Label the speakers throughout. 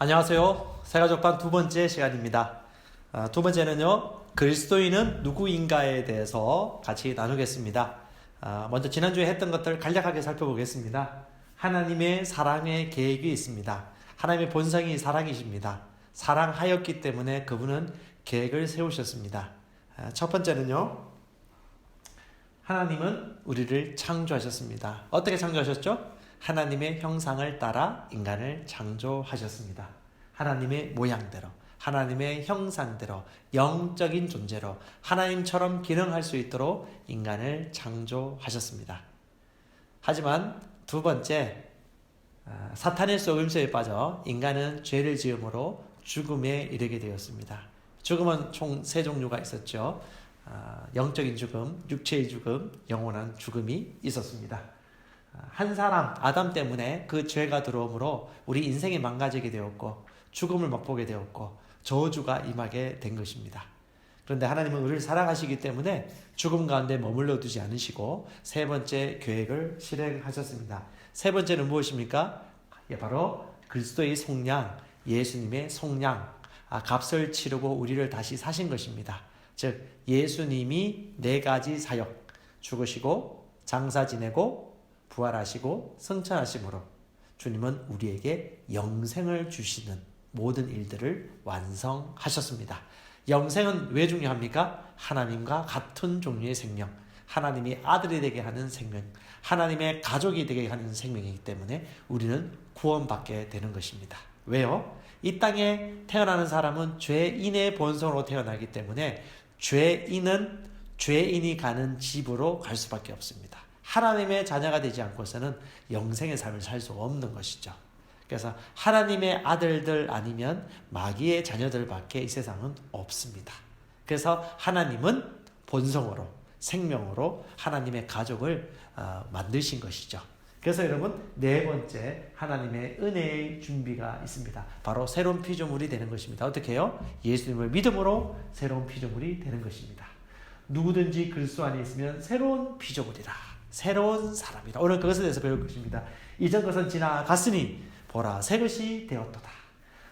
Speaker 1: 안녕하세요. 새가족반 두 번째 시간입니다. 두 번째는요, 그리스도인은 누구인가에 대해서 같이 나누겠습니다. 먼저 지난주에 했던 것들 간략하게 살펴보겠습니다. 하나님의 사랑의 계획이 있습니다. 하나님의 본성이 사랑이십니다. 사랑하였기 때문에 그분은 계획을 세우셨습니다. 첫 번째는요, 하나님은 우리를 창조하셨습니다. 어떻게 창조하셨죠? 하나님의 형상을 따라 인간을 창조하셨습니다. 하나님의 모양대로, 하나님의 형상대로, 영적인 존재로 하나님처럼 기능할 수 있도록 인간을 창조하셨습니다. 하지만 두 번째, 사탄의 속임수에 빠져 인간은 죄를 지음으로 죽음에 이르게 되었습니다. 죽음은 총 세 종류가 있었죠. 영적인 죽음, 육체의 죽음, 영원한 죽음이 있었습니다. 한 사람 아담 때문에 그 죄가 들어오므로 우리 인생이 망가지게 되었고 죽음을 맛보게 되었고 저주가 임하게 된 것입니다. 그런데 하나님은 우리를 사랑하시기 때문에 죽음 가운데 머물러 두지 않으시고 세 번째 계획을 실행하셨습니다. 세 번째는 무엇입니까? 바로 그리스도의 속량, 예수님의 속량, 값을 치르고 우리를 다시 사신 것입니다. 즉 예수님이 네 가지 사역, 죽으시고 장사 지내고 부활하시고 승천하심으로 주님은 우리에게 영생을 주시는 모든 일들을 완성하셨습니다. 영생은 왜 중요합니까? 하나님과 같은 종류의 생명, 하나님이 아들이 되게 하는 생명, 하나님의 가족이 되게 하는 생명이기 때문에 우리는 구원받게 되는 것입니다. 왜요? 이 땅에 태어나는 사람은 죄인의 본성으로 태어나기 때문에 죄인은 죄인이 가는 집으로 갈 수밖에 없습니다. 하나님의 자녀가 되지 않고서는 영생의 삶을 살 수 없는 것이죠. 그래서 하나님의 아들들 아니면 마귀의 자녀들밖에 이 세상은 없습니다. 그래서 하나님은 본성으로, 생명으로 하나님의 가족을 만드신 것이죠. 그래서 여러분 네 번째 하나님의 은혜의 준비가 있습니다. 바로 새로운 피조물이 되는 것입니다. 어떻게 해요? 예수님을 믿음으로 새로운 피조물이 되는 것입니다. 누구든지 그리스도 안에 있으면 새로운 피조물이라, 새로운 사람이라. 오늘 그것에 대해서 배울 것입니다. 이전 것은 지나갔으니 보라 새 것이 되었도다.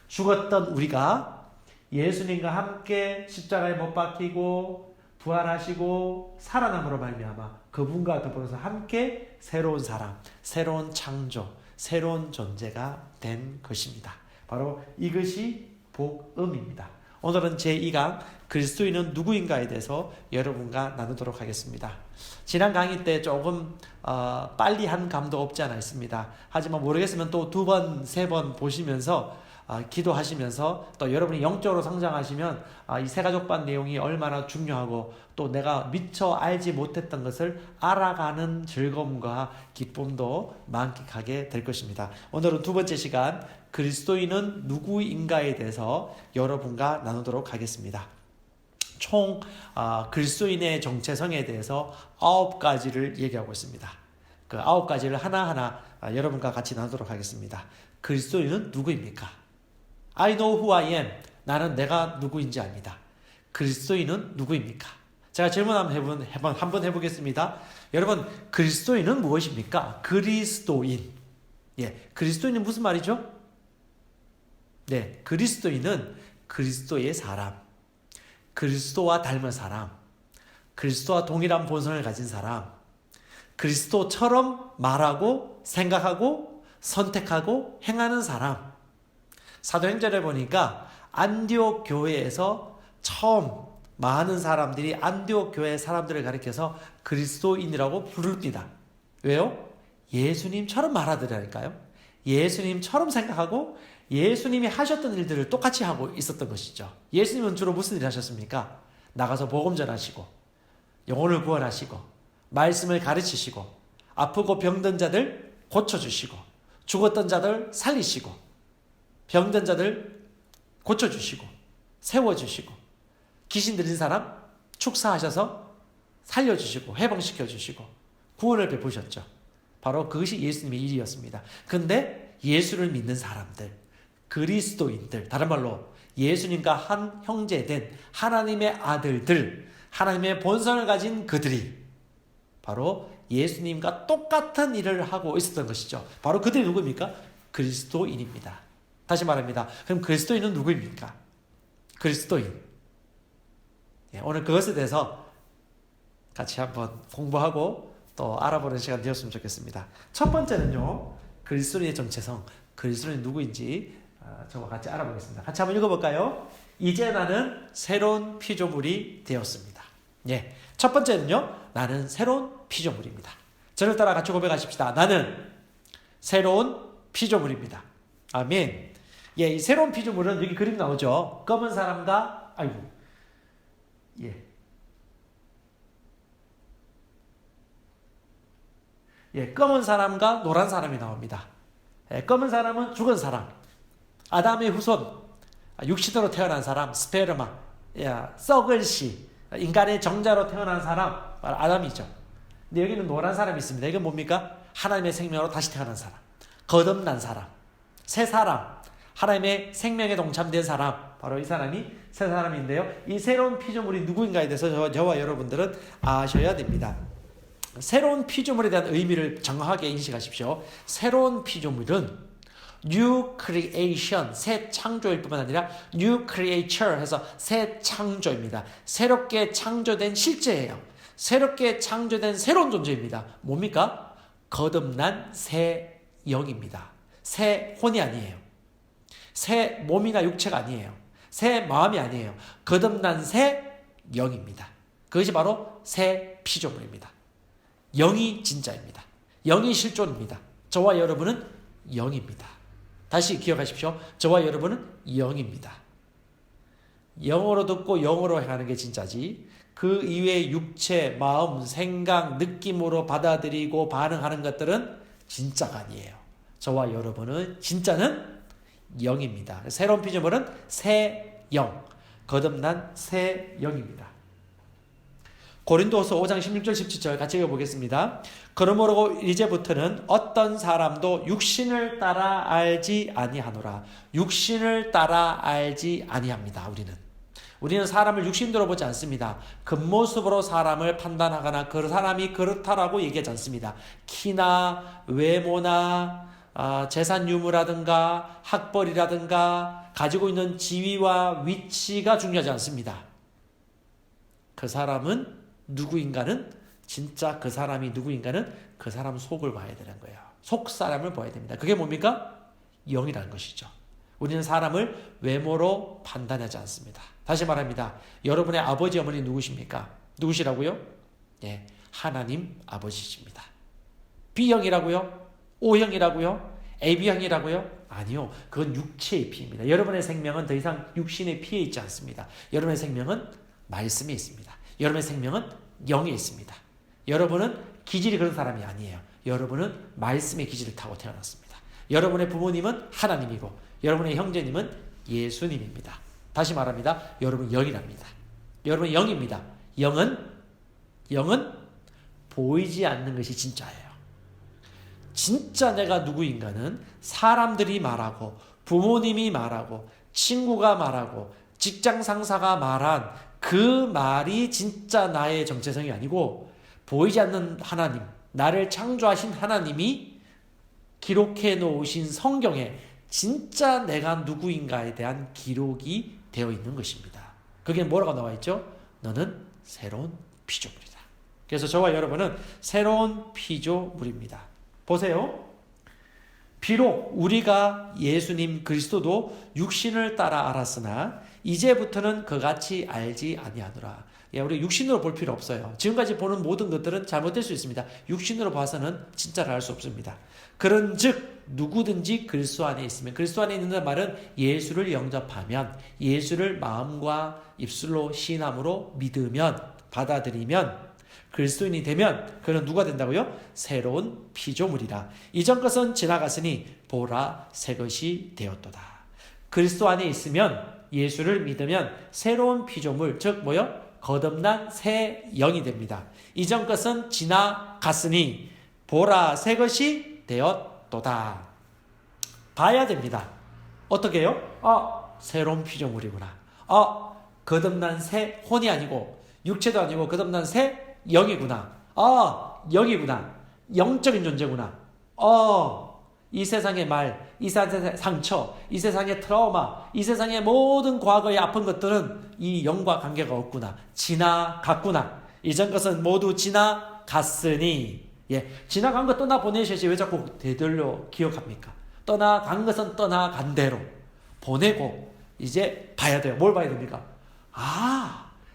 Speaker 1: 죽었던 우리가 예수님과 함께 십자가에 못 박히고 부활하시고 살아남으로 말미암아 그분과 더불어서 함께 새로운 사람, 새로운 창조, 새로운 존재가 된 것입니다. 바로 이것이 복음입니다. 오늘은 제2강 그리스도인은 누구인가에 대해서 여러분과 나누도록 하겠습니다. 지난 강의 때 조금 빨리 한 감도 없지 않아 있습니다. 하지만 모르겠으면 또 두 번, 세 번 보시면서 기도하시면서 또 여러분이 영적으로 성장하시면 이 새가족반 내용이 얼마나 중요하고 또 내가 미처 알지 못했던 것을 알아가는 즐거움과 기쁨도 만끽하게 될 것입니다. 오늘은 두 번째 시간 그리스도인은 누구인가에 대해서 여러분과 나누도록 하겠습니다. 총 그리스도인의 정체성에 대해서 9가지를 얘기하고 있습니다. 그 9가지를 하나하나 여러분과 같이 나누도록 하겠습니다. 그리스도인은 누구입니까? I know who I am. 나는 내가 누구인지 압니다. 그리스도인은 누구입니까? 제가 질문 한번 해보겠습니다. 여러분, 그리스도인은 무엇입니까? 그리스도인. 그리스도인은 무슨 말이죠? 네, 그리스도인은 그리스도의 사람, 그리스도와 닮은 사람, 그리스도와 동일한 본성을 가진 사람, 그리스도처럼 말하고 생각하고 선택하고 행하는 사람. 사도행전에 보니까 안디옥 교회에서 처음 많은 사람들이 안디옥 교회 사람들을 가리켜서 그리스도인이라고 부릅니다. 왜요? 예수님처럼 말하더라니까요. 예수님처럼 생각하고 예수님이 하셨던 일들을 똑같이 하고 있었던 것이죠. 예수님은 주로 무슨 일 하셨습니까? 나가서 복음 전하시고 영혼을 구원하시고 말씀을 가르치시고 아프고 병든 자들 고쳐주시고 죽었던 자들 살리시고 병든 자들 고쳐주시고 세워주시고 귀신 들린 사람 축사하셔서 살려주시고 해방시켜주시고 구원을 베푸셨죠. 바로 그것이 예수님의 일이었습니다. 근데 예수를 믿는 사람들, 그리스도인들, 다른 말로 예수님과 한 형제된 하나님의 아들들, 하나님의 본성을 가진 그들이 바로 예수님과 똑같은 일을 하고 있었던 것이죠. 바로 그들이 누구입니까? 그리스도인입니다. 다시 말합니다. 그럼 그리스도인은 누구입니까? 그리스도인. 오늘 그것에 대해서 같이 한번 공부하고 또 알아보는 시간 되었으면 좋겠습니다. 첫 번째는요, 그리스도인의 정체성, 그리스도인이 누구인지 저와 같이 알아보겠습니다. 같이 한번 읽어볼까요? 이제 나는 새로운 피조물이 되었습니다. 예, 첫 번째는요, 나는 새로운 피조물입니다. 저를 따라 같이 고백하십시다. 나는 새로운 피조물입니다. 아멘. 예, 이 새로운 피조물은 여기 그림 나오죠. 검은 사람과 검은 사람과 노란 사람이 나옵니다. 검은 사람은 죽은 사람, 아담의 후손, 육신으로 태어난 사람, 스페르마, 썩을 씨, 인간의 정자로 태어난 사람, 바로 아담이죠. 근데 여기는 노란 사람이 있습니다. 이건 뭡니까? 하나님의 생명으로 다시 태어난 사람, 거듭난 사람, 새 사람, 하나님의 생명에 동참된 사람, 바로 이 사람이 새 사람인데요. 이 새로운 피조물이 누구인가에 대해서 저와 여러분들은 아셔야 됩니다. 새로운 피조물에 대한 의미를 정확하게 인식하십시오. 새로운 피조물은 New Creation, 새 창조일 뿐만 아니라 New Creature 해서 새 창조입니다. 새롭게 창조된 실제예요. 새롭게 창조된 새로운 존재입니다. 뭡니까? 거듭난 새 영입니다. 새 혼이 아니에요. 새 몸이나 육체가 아니에요. 새 마음이 아니에요. 거듭난 새 영입니다. 그것이 바로 새 피조물입니다. 영이 진짜입니다. 영이 실존입니다. 저와 여러분은 영입니다. 다시 기억하십시오. 저와 여러분은 영입니다. 영어로 듣고 영어로 행하는 게 진짜지, 그 이외의 육체, 마음, 생각, 느낌으로 받아들이고 반응하는 것들은 진짜가 아니에요. 저와 여러분은 진짜는 영입니다. 새로운 피조물은 새 영, 거듭난 새 영입니다. 고린도서 5장 16절 17절 같이 읽어보겠습니다. 그러므로 이제부터는 어떤 사람도 육신을 따라 알지 아니하노라. 육신을 따라 알지 아니합니다. 우리는 사람을 육신으로 보지 않습니다. 겉모습으로 사람을 판단하거나 그 사람이 그렇다라고 얘기하지 않습니다. 키나 외모나 재산 유무라든가 학벌이라든가 가지고 있는 지위와 위치가 중요하지 않습니다. 그 사람은 누구인가는, 진짜 그 사람이 누구인가는 그 사람 속을 봐야 되는 거예요. 속 사람을 봐야 됩니다. 그게 뭡니까? 영이라는 것이죠. 우리는 사람을 외모로 판단하지 않습니다. 다시 말합니다. 여러분의 아버지 어머니 누구십니까? 누구시라고요? 예, 하나님 아버지십니다. B형이라고요? O형이라고요? AB형이라고요? 아니요. 그건 육체의 피입니다. 여러분의 생명은 더 이상 육신의 피에 있지 않습니다. 여러분의 생명은 말씀에 있습니다. 여러분의 생명은 영에 있습니다. 여러분은 기질이 그런 사람이 아니에요. 여러분은 말씀의 기질을 타고 태어났습니다. 여러분의 부모님은 하나님이고 여러분의 형제님은 예수님입니다. 다시 말합니다. 여러분 영이랍니다. 여러분 영입니다. 영은 보이지 않는 것이 진짜예요. 진짜 내가 누구인가는 사람들이 말하고 부모님이 말하고 친구가 말하고 직장 상사가 말한 그 말이 진짜 나의 정체성이 아니고, 보이지 않는 하나님, 나를 창조하신 하나님이 기록해 놓으신 성경에 진짜 내가 누구인가에 대한 기록이 되어 있는 것입니다. 그게 뭐라고 나와 있죠? 너는 새로운 피조물이다. 그래서 저와 여러분은 새로운 피조물입니다. 보세요. 비록 우리가 예수님 그리스도도 육신을 따라 알았으나 이제부터는 그같이 알지 아니하노라. 우리 육신으로 볼 필요 없어요. 지금까지 보는 모든 것들은 잘못될 수 있습니다. 육신으로 봐서는 진짜를 알 수 없습니다. 그런즉 누구든지 그리스도 안에 있으면, 그리스도 안에 있는 말은 예수를 영접하면, 예수를 마음과 입술로 시인함으로 믿으면, 받아들이면, 그리스도인이 되면 그는 누가 된다고요? 새로운 피조물이라. 이전 것은 지나갔으니 보라 새 것이 되었도다. 그리스도 안에 있으면, 예수를 믿으면 새로운 피조물, 즉 뭐요? 거듭난 새 영이 됩니다. 이전 것은 지나갔으니 보라 새 것이 되었도다. 봐야 됩니다. 어떻게 해요? 새로운 피조물이구나. 거듭난 새 혼이 아니고 육체도 아니고 거듭난 새 영이구나. 영이구나. 영적인 존재구나. 이 세상의 말, 이 세상의 상처, 이 세상의 트라우마, 이 세상의 모든 과거의 아픈 것들은 이 영과 관계가 없구나. 지나갔구나. 이전 것은 모두 지나갔으니. 지나간 거 떠나보내셔야지 왜 자꾸 되돌려 기억합니까? 떠나간 것은 떠나간 대로 보내고 이제 봐야 돼요. 뭘 봐야 됩니까?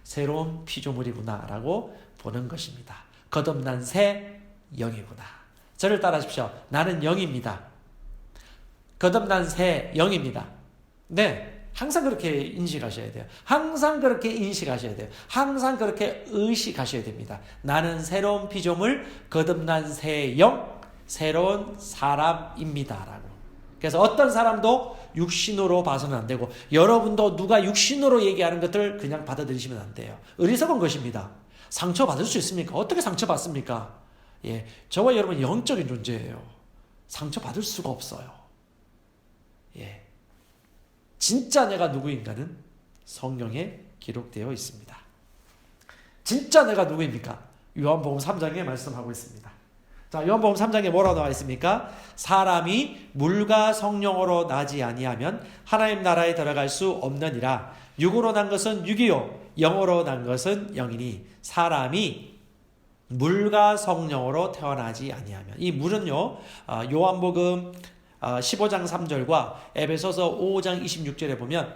Speaker 1: 새로운 피조물이구나 라고 보는 것입니다. 거듭난 새 영이구나. 저를 따라하십시오. 나는 영입니다. 거듭난 새 영입니다. 네, 항상 그렇게 인식하셔야 돼요. 항상 그렇게 인식하셔야 돼요. 항상 그렇게 의식하셔야 됩니다. 나는 새로운 피조물, 거듭난 새 영, 새로운 사람입니다 라고. 그래서 어떤 사람도 육신으로 봐서는 안 되고 여러분도 누가 육신으로 얘기하는 것들 그냥 받아들이시면 안 돼요. 어리석은 것입니다. 상처받을 수 있습니까? 어떻게 상처받습니까? 저와 여러분 영적인 존재예요. 상처받을 수가 없어요. 진짜 내가 누구인가는 성경에 기록되어 있습니다. 진짜 내가 누구입니까? 요한복음 3장에 말씀하고 있습니다. 자, 요한복음 3장에 뭐라고 나와 있습니까? 사람이 물과 성령으로 나지 아니하면 하나님 나라에 들어갈 수 없느니라. 육으로 난 것은 육이요 영으로 난 것은 영이니 사람이 물과 성령으로 태어나지 아니하면. 이 물은요, 요한복음 15장 3절과 에베소서 5장 26절에 보면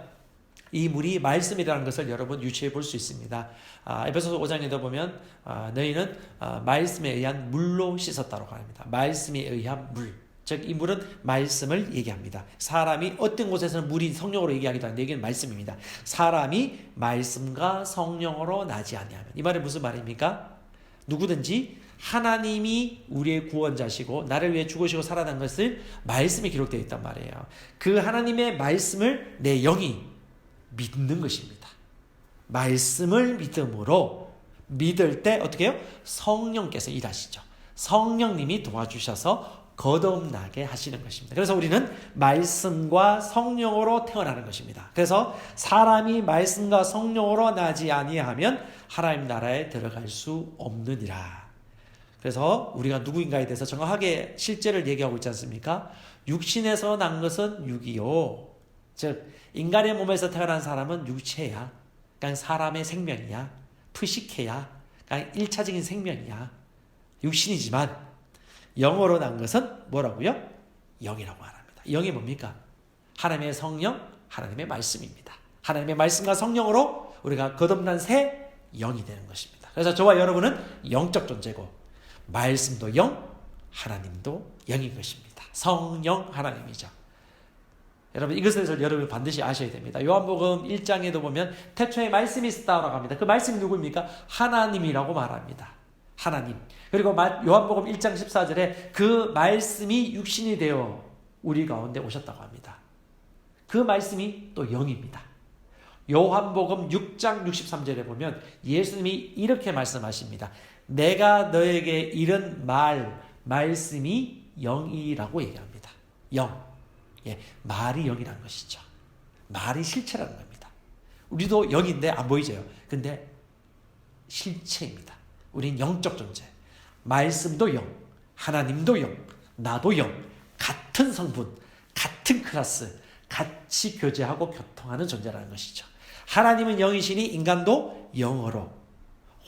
Speaker 1: 이 물이 말씀이라는 것을 여러분 유추해 볼 수 있습니다. 에베소서 5장에도 보면 너희는 말씀에 의한 물로 씻었다고 합니다. 말씀에 의한 물. 즉 이 물은 말씀을 얘기합니다. 사람이 어떤 곳에서는 물이 성령으로 얘기하기도 하는데 여기는 말씀입니다. 사람이 말씀과 성령으로 나지 아니하면. 이 말은 무슨 말입니까? 누구든지 하나님이 우리의 구원자시고 나를 위해 죽으시고 살아난 것을 말씀에 기록되어 있단 말이에요. 그 하나님의 말씀을 내 영이 믿는 것입니다. 말씀을 믿음으로 믿을 때 어떻게 해요? 성령께서 일하시죠. 성령님이 도와주셔서 거듭나게 하시는 것입니다. 그래서 우리는 말씀과 성령으로 태어나는 것입니다. 그래서 사람이 말씀과 성령으로 나지 아니하면 하나님 나라에 들어갈 수 없느니라. 그래서 우리가 누구인가에 대해서 정확하게 실제를 얘기하고 있지 않습니까? 육신에서 난 것은 육이요. 즉 인간의 몸에서 태어난 사람은 육체야. 그냥 사람의 생명이야. 푸시케야. 그냥 1차적인 생명이야. 육신이지만 영으로 난 것은 뭐라고요? 영이라고 말합니다. 영이 뭡니까? 하나님의 성령, 하나님의 말씀입니다. 하나님의 말씀과 성령으로 우리가 거듭난 새 영이 되는 것입니다. 그래서 저와 여러분은 영적 존재고 말씀도 영, 하나님도 영인 것입니다. 성령 하나님이죠. 여러분 이것을 여러분 반드시 아셔야 됩니다. 요한복음 1장에도 보면 태초에 말씀이 있었다고 합니다. 그 말씀이 누구입니까? 하나님이라고 말합니다. 하나님. 그리고 요한복음 1장 14절에 그 말씀이 육신이 되어 우리 가운데 오셨다고 합니다. 그 말씀이 또 영입니다. 요한복음 6장 63절에 보면 예수님이 이렇게 말씀하십니다. 내가 너에게 이른 말씀이 영이라고 얘기합니다. 영. 말이 영이라는 것이죠. 말이 실체라는 겁니다. 우리도 영인데 안 보이죠. 근데 실체입니다. 우린 영적 존재. 말씀도 영, 하나님도 영, 나도 영. 같은 성분, 같은 클래스, 같이 교제하고 교통하는 존재라는 것이죠. 하나님은 영이시니 인간도 영으로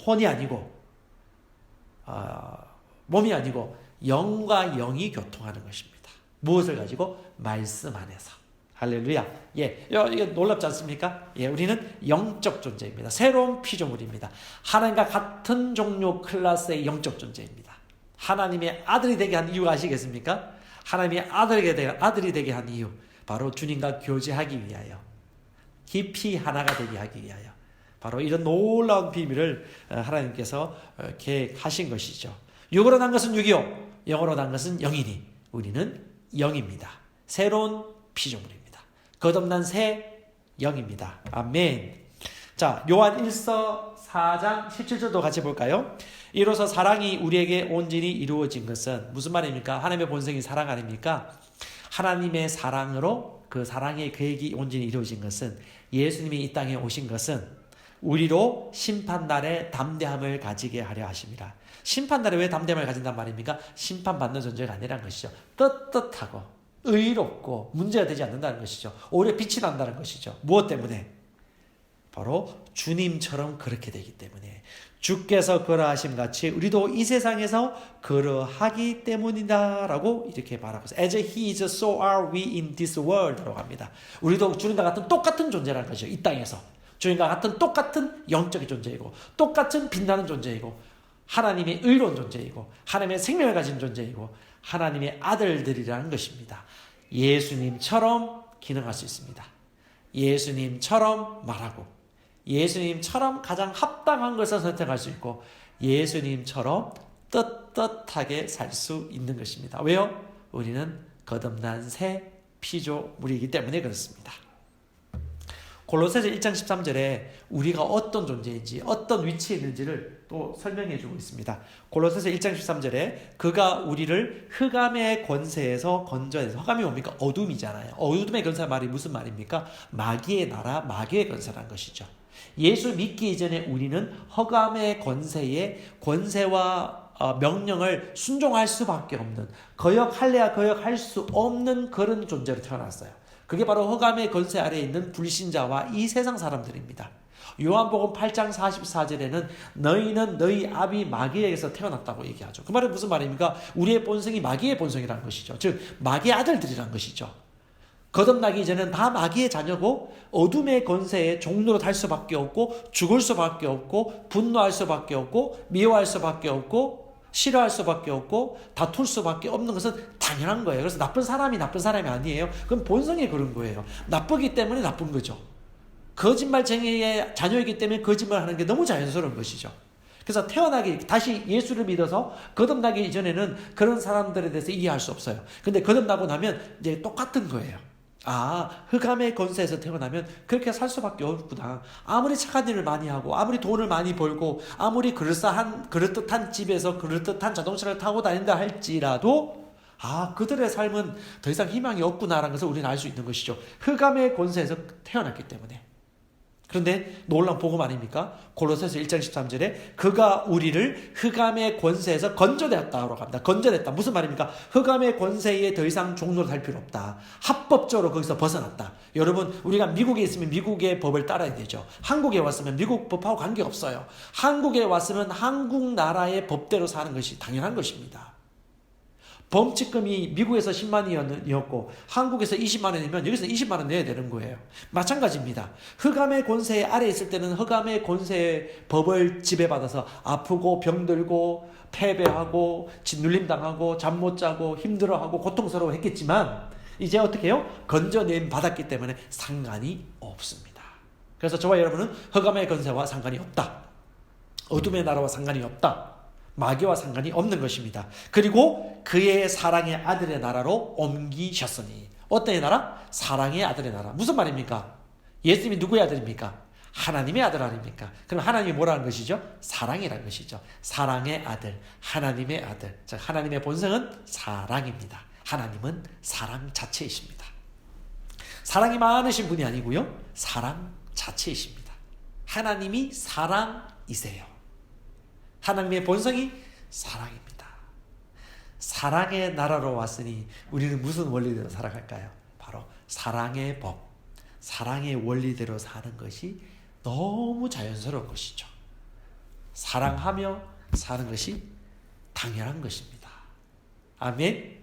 Speaker 1: 혼이 아니고 몸이 아니고 영과 영이 교통하는 것입니다. 무엇을 가지고? 말씀 안에서. 할렐루야. 이게 놀랍지 않습니까? 우리는 영적 존재입니다. 새로운 피조물입니다. 하나님과 같은 종류 클래스의 영적 존재입니다. 하나님의 아들이 되게 한 이유가 아시겠습니까? 하나님의 아들이 되게 한 이유. 바로 주님과 교제하기 위하여. 깊이 하나가 되게 하기 위하여. 바로 이런 놀라운 비밀을 하나님께서 계획하신 것이죠. 육으로 난 것은 육이요, 영으로 난 것은 영이니 우리는 영입니다. 새로운 피조물입니다. 거듭난 새 영입니다. 아멘. 자, 요한 1서 4장 17절도 같이 볼까요? 이로써 사랑이 우리에게 온전히 이루어진 것은 무슨 말입니까? 하나님의 본성이 사랑 아닙니까? 하나님의 사랑으로 그 사랑의 계획이 온전히 이루어진 것은 예수님이 이 땅에 오신 것은 우리로 심판날에 담대함을 가지게 하려 하십니다. 심판날에 왜 담대함을 가진단 말입니까? 심판받는 존재가 아니라는 것이죠. 떳떳하고 의롭고 문제가 되지 않는다는 것이죠. 오히려 빛이 난다는 것이죠. 무엇 때문에? 바로 주님처럼 그렇게 되기 때문에, 주께서 그러하심 같이 우리도 이 세상에서 그러하기 때문이다 라고 이렇게 말하고 있어요. As he is, so are we in this world 라고 합니다. 우리도 주님과 같은 똑같은 존재라는 것이죠. 이 땅에서 주님과 같은 똑같은 영적인 존재이고, 똑같은 빛나는 존재이고, 하나님의 의로운 존재이고, 하나님의 생명을 가진 존재이고, 하나님의 아들들이라는 것입니다. 예수님처럼 기능할 수 있습니다. 예수님처럼 말하고, 예수님처럼 가장 합당한 것을 선택할 수 있고, 예수님처럼 떳떳하게 살 수 있는 것입니다. 왜요? 우리는 거듭난 새 피조물이기 때문에 그렇습니다. 골로새서 1장 13절에 우리가 어떤 존재인지, 어떤 위치에 있는지를 또 설명해 주고 있습니다. 골로새서 1장 13절에 그가 우리를 흑암의 권세에서 건져내서, 흑암이 뭡니까? 어둠이잖아요. 어둠의 권세 말이 무슨 말입니까? 마귀의 나라, 마귀의 권세라는 것이죠. 예수 믿기 이전에 우리는 흑암의 권세와 명령을 순종할 수밖에 없는, 거역할래야 거역할 수 없는 그런 존재로 태어났어요. 그게 바로 흑암의 권세 아래에 있는 불신자와 이 세상 사람들입니다. 요한복음 8장 44절에는 너희는 너희 아비 마귀에게서 태어났다고 얘기하죠. 그 말은 무슨 말입니까? 우리의 본성이 마귀의 본성이라는 것이죠. 즉 마귀의 아들들이라는 것이죠. 거듭나기 전에는 다 마귀의 자녀고, 어둠의 권세의 종로로 달 수밖에 없고, 죽을 수밖에 없고, 분노할 수밖에 없고, 미워할 수밖에 없고, 싫어할 수밖에 없고, 다툴 수밖에 없는 것은 당연한 거예요. 그래서 나쁜 사람이 아니에요. 그건 본성이 그런 거예요. 나쁘기 때문에 나쁜 거죠. 거짓말쟁이의 자녀이기 때문에 거짓말하는 게 너무 자연스러운 것이죠. 그래서 다시 예수를 믿어서 거듭나기 이전에는 그런 사람들에 대해서 이해할 수 없어요. 근데 거듭나고 나면 이제 똑같은 거예요. 흑암의 권세에서 태어나면 그렇게 살 수밖에 없구나. 아무리 착한 일을 많이 하고, 아무리 돈을 많이 벌고, 아무리 그럴듯한 집에서 그럴듯한 자동차를 타고 다닌다 할지라도, 그들의 삶은 더 이상 희망이 없구나라는 것을 우리는 알 수 있는 것이죠. 흑암의 권세에서 태어났기 때문에. 그런데 놀라운 복음 아닙니까? 골로새서 1장 13절에 그가 우리를 흑암의 권세에서 건져냈다고 합니다. 건져냈다. 무슨 말입니까? 흑암의 권세에 더 이상 종로를 달 필요 없다. 합법적으로 거기서 벗어났다. 여러분, 우리가 미국에 있으면 미국의 법을 따라야 되죠. 한국에 왔으면 미국 법하고 관계없어요. 한국에 왔으면 한국 나라의 법대로 사는 것이 당연한 것입니다. 범칙금이 미국에서 10만 원이었고 한국에서 20만 원이면 여기서 20만 원 내야 되는 거예요. 마찬가지입니다. 흑암의 권세 아래에 있을 때는 흑암의 권세의 법을 지배받아서 아프고 병들고 패배하고 짓눌림당하고 잠 못 자고 힘들어하고 고통스러워 했겠지만, 이제 어떻게 해요? 건져냄 받았기 때문에 상관이 없습니다. 그래서 저와 여러분은 흑암의 권세와 상관이 없다. 어둠의 나라와 상관이 없다. 마귀와 상관이 없는 것입니다. 그리고 그의 사랑의 아들의 나라로 옮기셨으니. 어떤 나라? 사랑의 아들의 나라. 무슨 말입니까? 예수님이 누구의 아들입니까? 하나님의 아들 아닙니까? 그럼 하나님이 뭐라는 것이죠? 사랑이라는 것이죠. 사랑의 아들, 하나님의 아들. 즉 하나님의 본성은 사랑입니다. 하나님은 사랑 자체이십니다. 사랑이 많으신 분이 아니고요, 사랑 자체이십니다. 하나님이 사랑이세요. 하나님의 본성이 사랑입니다. 사랑의 나라로 왔으니 우리는 무슨 원리대로 살아갈까요? 바로 사랑의 법, 사랑의 원리대로 사는 것이 너무 자연스러운 것이죠. 사랑하며 사는 것이 당연한 것입니다. 아멘.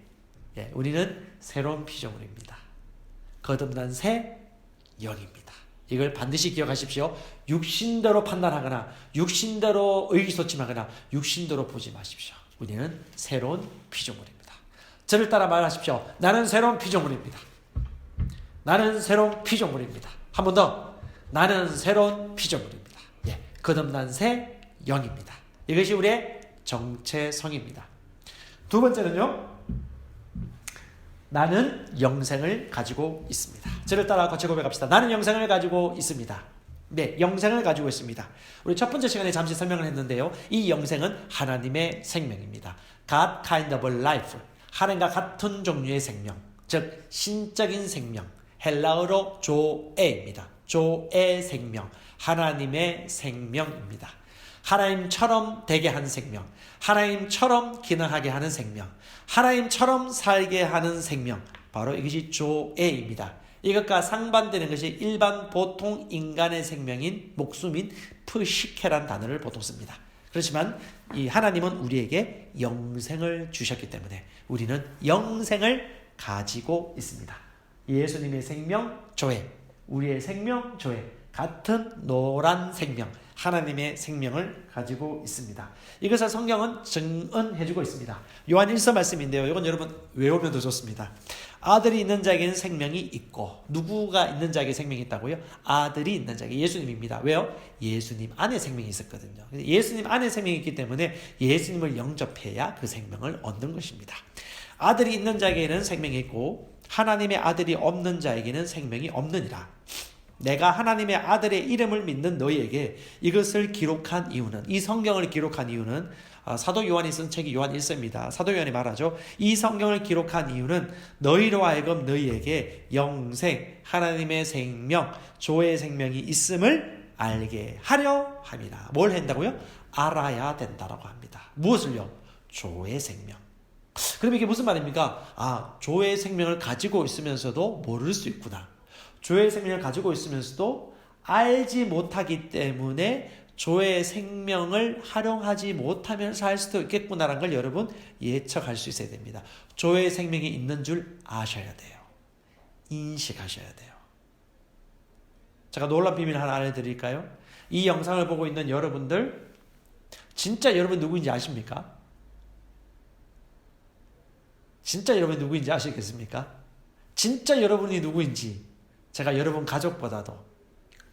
Speaker 1: 우리는 새로운 피조물입니다. 거듭난 새 영입니다. 이걸 반드시 기억하십시오. 육신대로 판단하거나 육신대로 의기소침하거나 육신대로 보지 마십시오. 우리는 새로운 피조물입니다. 저를 따라 말하십시오. 나는 새로운 피조물입니다. 나는 새로운 피조물입니다. 한 번 더. 나는 새로운 피조물입니다. 거듭난 새 영입니다. 이것이 우리의 정체성입니다. 두 번째는요, 나는 영생을 가지고 있습니다. 저를 따라 같이 고백합시다. 나는 영생을 가지고 있습니다. 네, 영생을 가지고 있습니다. 우리 첫 번째 시간에 잠시 설명을 했는데요, 이 영생은 하나님의 생명입니다. God kind of life, 하나님과 같은 종류의 생명, 즉 신적인 생명, 헬라어로 조에입니다. 조의 생명, 하나님의 생명입니다. 하나님처럼 되게 하는 생명, 하나님처럼 기능하게 하는 생명, 하나님처럼 살게 하는 생명, 바로 이것이 조에입니다. 이것과 상반되는 것이 일반 보통 인간의 생명인 목숨인 프시케란 단어를 보통 씁니다. 그렇지만 이 하나님은 우리에게 영생을 주셨기 때문에 우리는 영생을 가지고 있습니다. 예수님의 생명 조에, 우리의 생명 조에, 같은 노란 생명, 하나님의 생명을 가지고 있습니다. 이것을 성경은 증언해주고 있습니다. 요한 1서 말씀인데요. 이건 여러분 외우면 더 좋습니다. 아들이 있는 자에게는 생명이 있고, 누구가 있는 자에게 생명이 있다고요? 아들이 있는 자에게, 예수님입니다. 왜요? 예수님 안에 생명이 있었거든요. 예수님 안에 생명이 있기 때문에 예수님을 영접해야 그 생명을 얻는 것입니다. 아들이 있는 자에게는 생명이 있고 하나님의 아들이 없는 자에게는 생명이 없느니라. 내가 하나님의 아들의 이름을 믿는 너희에게 이것을 기록한 이유는, 이 성경을 기록한 이유는 사도 요한이 쓴 책이 요한 1서입니다. 사도 요한이 말하죠. 이 성경을 기록한 이유는 너희로 하여금 너희에게 영생, 하나님의 생명, 조의 생명이 있음을 알게 하려 함이라. 뭘 한다고요? 알아야 된다라고 합니다. 무엇을요? 조의 생명. 그럼 이게 무슨 말입니까? 조의 생명을 가지고 있으면서도 모를 수 있구나. 조의 생명을 가지고 있으면서도 알지 못하기 때문에 조의 생명을 활용하지 못하면서 할 수도 있겠구나라는 걸 여러분 예측할 수 있어야 됩니다. 조의 생명이 있는 줄 아셔야 돼요. 인식하셔야 돼요. 제가 놀라운 비밀 하나 알려드릴까요? 이 영상을 보고 있는 여러분들, 진짜 여러분 누구인지 아십니까? 진짜 여러분이 누구인지 아시겠습니까? 진짜 여러분이 누구인지 제가 여러분 가족보다도,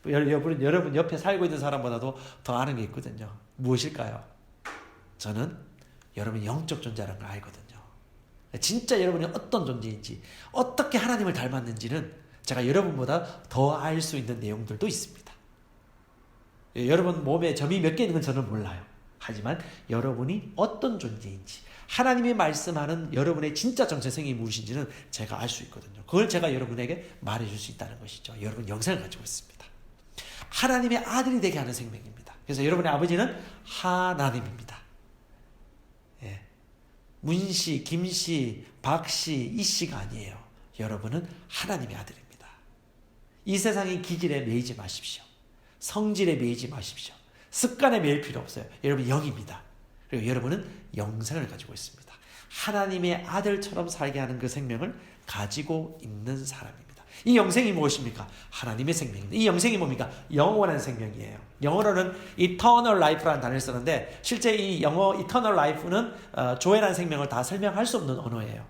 Speaker 1: 여러분 옆에 살고 있는 사람보다도 더 아는 게 있거든요. 무엇일까요? 저는 여러분이 영적 존재라는 걸 알거든요. 진짜 여러분이 어떤 존재인지, 어떻게 하나님을 닮았는지는 제가 여러분보다 더 알 수 있는 내용들도 있습니다. 여러분 몸에 점이 몇 개 있는 건 저는 몰라요. 하지만 여러분이 어떤 존재인지, 하나님이 말씀하는 여러분의 진짜 정체성이 무엇인지는 제가 알 수 있거든요. 그걸 제가 여러분에게 말해줄 수 있다는 것이죠. 여러분 영생을 가지고 있습니다. 하나님의 아들이 되게 하는 생명입니다. 그래서 여러분의 아버지는 하나님입니다. 예. 문씨, 김씨, 박씨, 이씨가 아니에요. 여러분은 하나님의 아들입니다. 이 세상의 기질에 매이지 마십시오. 성질에 매이지 마십시오. 습관에 매일 필요 없어요. 여러분 영입니다. 그리고 여러분은 영생을 가지고 있습니다. 하나님의 아들처럼 살게 하는 그 생명을 가지고 있는 사람입니다. 이 영생이 무엇입니까? 하나님의 생명입니다. 이 영생이 뭡니까? 영원한 생명이에요. 영어로는 eternal life라는 단어를 쓰는데 실제 이 영어 eternal life는 조회라는 생명을 다 설명할 수 없는 언어예요.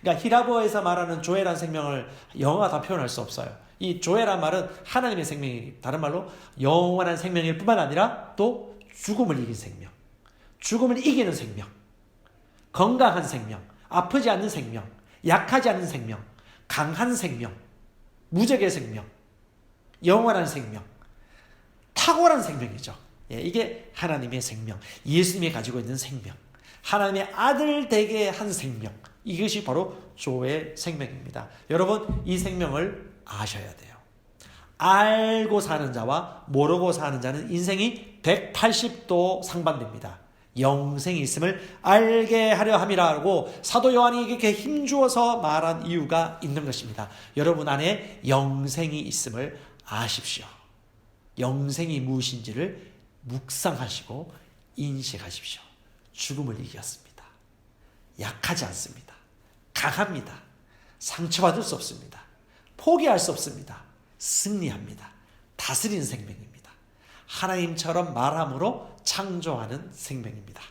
Speaker 1: 그러니까 히라보에서 말하는 조회라는 생명을 영어가 다 표현할 수 없어요. 이 조회란 말은 하나님의 생명이, 다른 말로 영원한 생명일 뿐만 아니라 또 죽음을 이긴 생명, 죽음을 이기는 생명, 건강한 생명, 아프지 않는 생명, 약하지 않는 생명, 강한 생명, 무적의 생명, 영원한 생명, 탁월한 생명이죠. 이게 하나님의 생명, 예수님이 가지고 있는 생명, 하나님의 아들 되게 한 생명, 이것이 바로 조의 생명입니다. 여러분 이 생명을 아셔야 돼요. 알고 사는 자와 모르고 사는 자는 인생이 180도 상반됩니다. 영생이 있음을 알게 하려 함이라고 사도 요한이 이렇게 힘주어서 말한 이유가 있는 것입니다. 여러분 안에 영생이 있음을 아십시오. 영생이 무엇인지를 묵상하시고 인식하십시오. 죽음을 이겼습니다. 약하지 않습니다. 강합니다. 상처받을 수 없습니다. 포기할 수 없습니다. 승리합니다. 다스리는 생명입니다. 하나님처럼 말함으로 창조하는 생명입니다.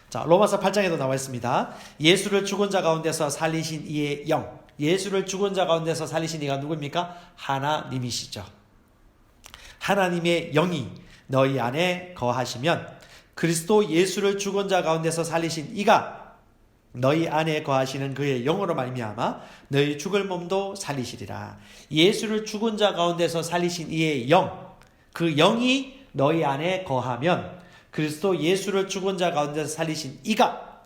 Speaker 1: 자, 로마서 8장에도 나와 있습니다. 예수를 죽은 자 가운데서 살리신 이의 영. 예수를 죽은 자 가운데서 살리신 이가 누구입니까? 하나님이시죠. 하나님의 영이 너희 안에 거하시면 그리스도 예수를 죽은 자 가운데서 살리신 이가 너희 안에 거하시는 그의 영으로 말미암아 너희 죽을 몸도 살리시리라. 예수를 죽은 자 가운데서 살리신 이의 영, 그 영이 너희 안에 거하면 그리스도 예수를 죽은 자 가운데서 살리신 이가,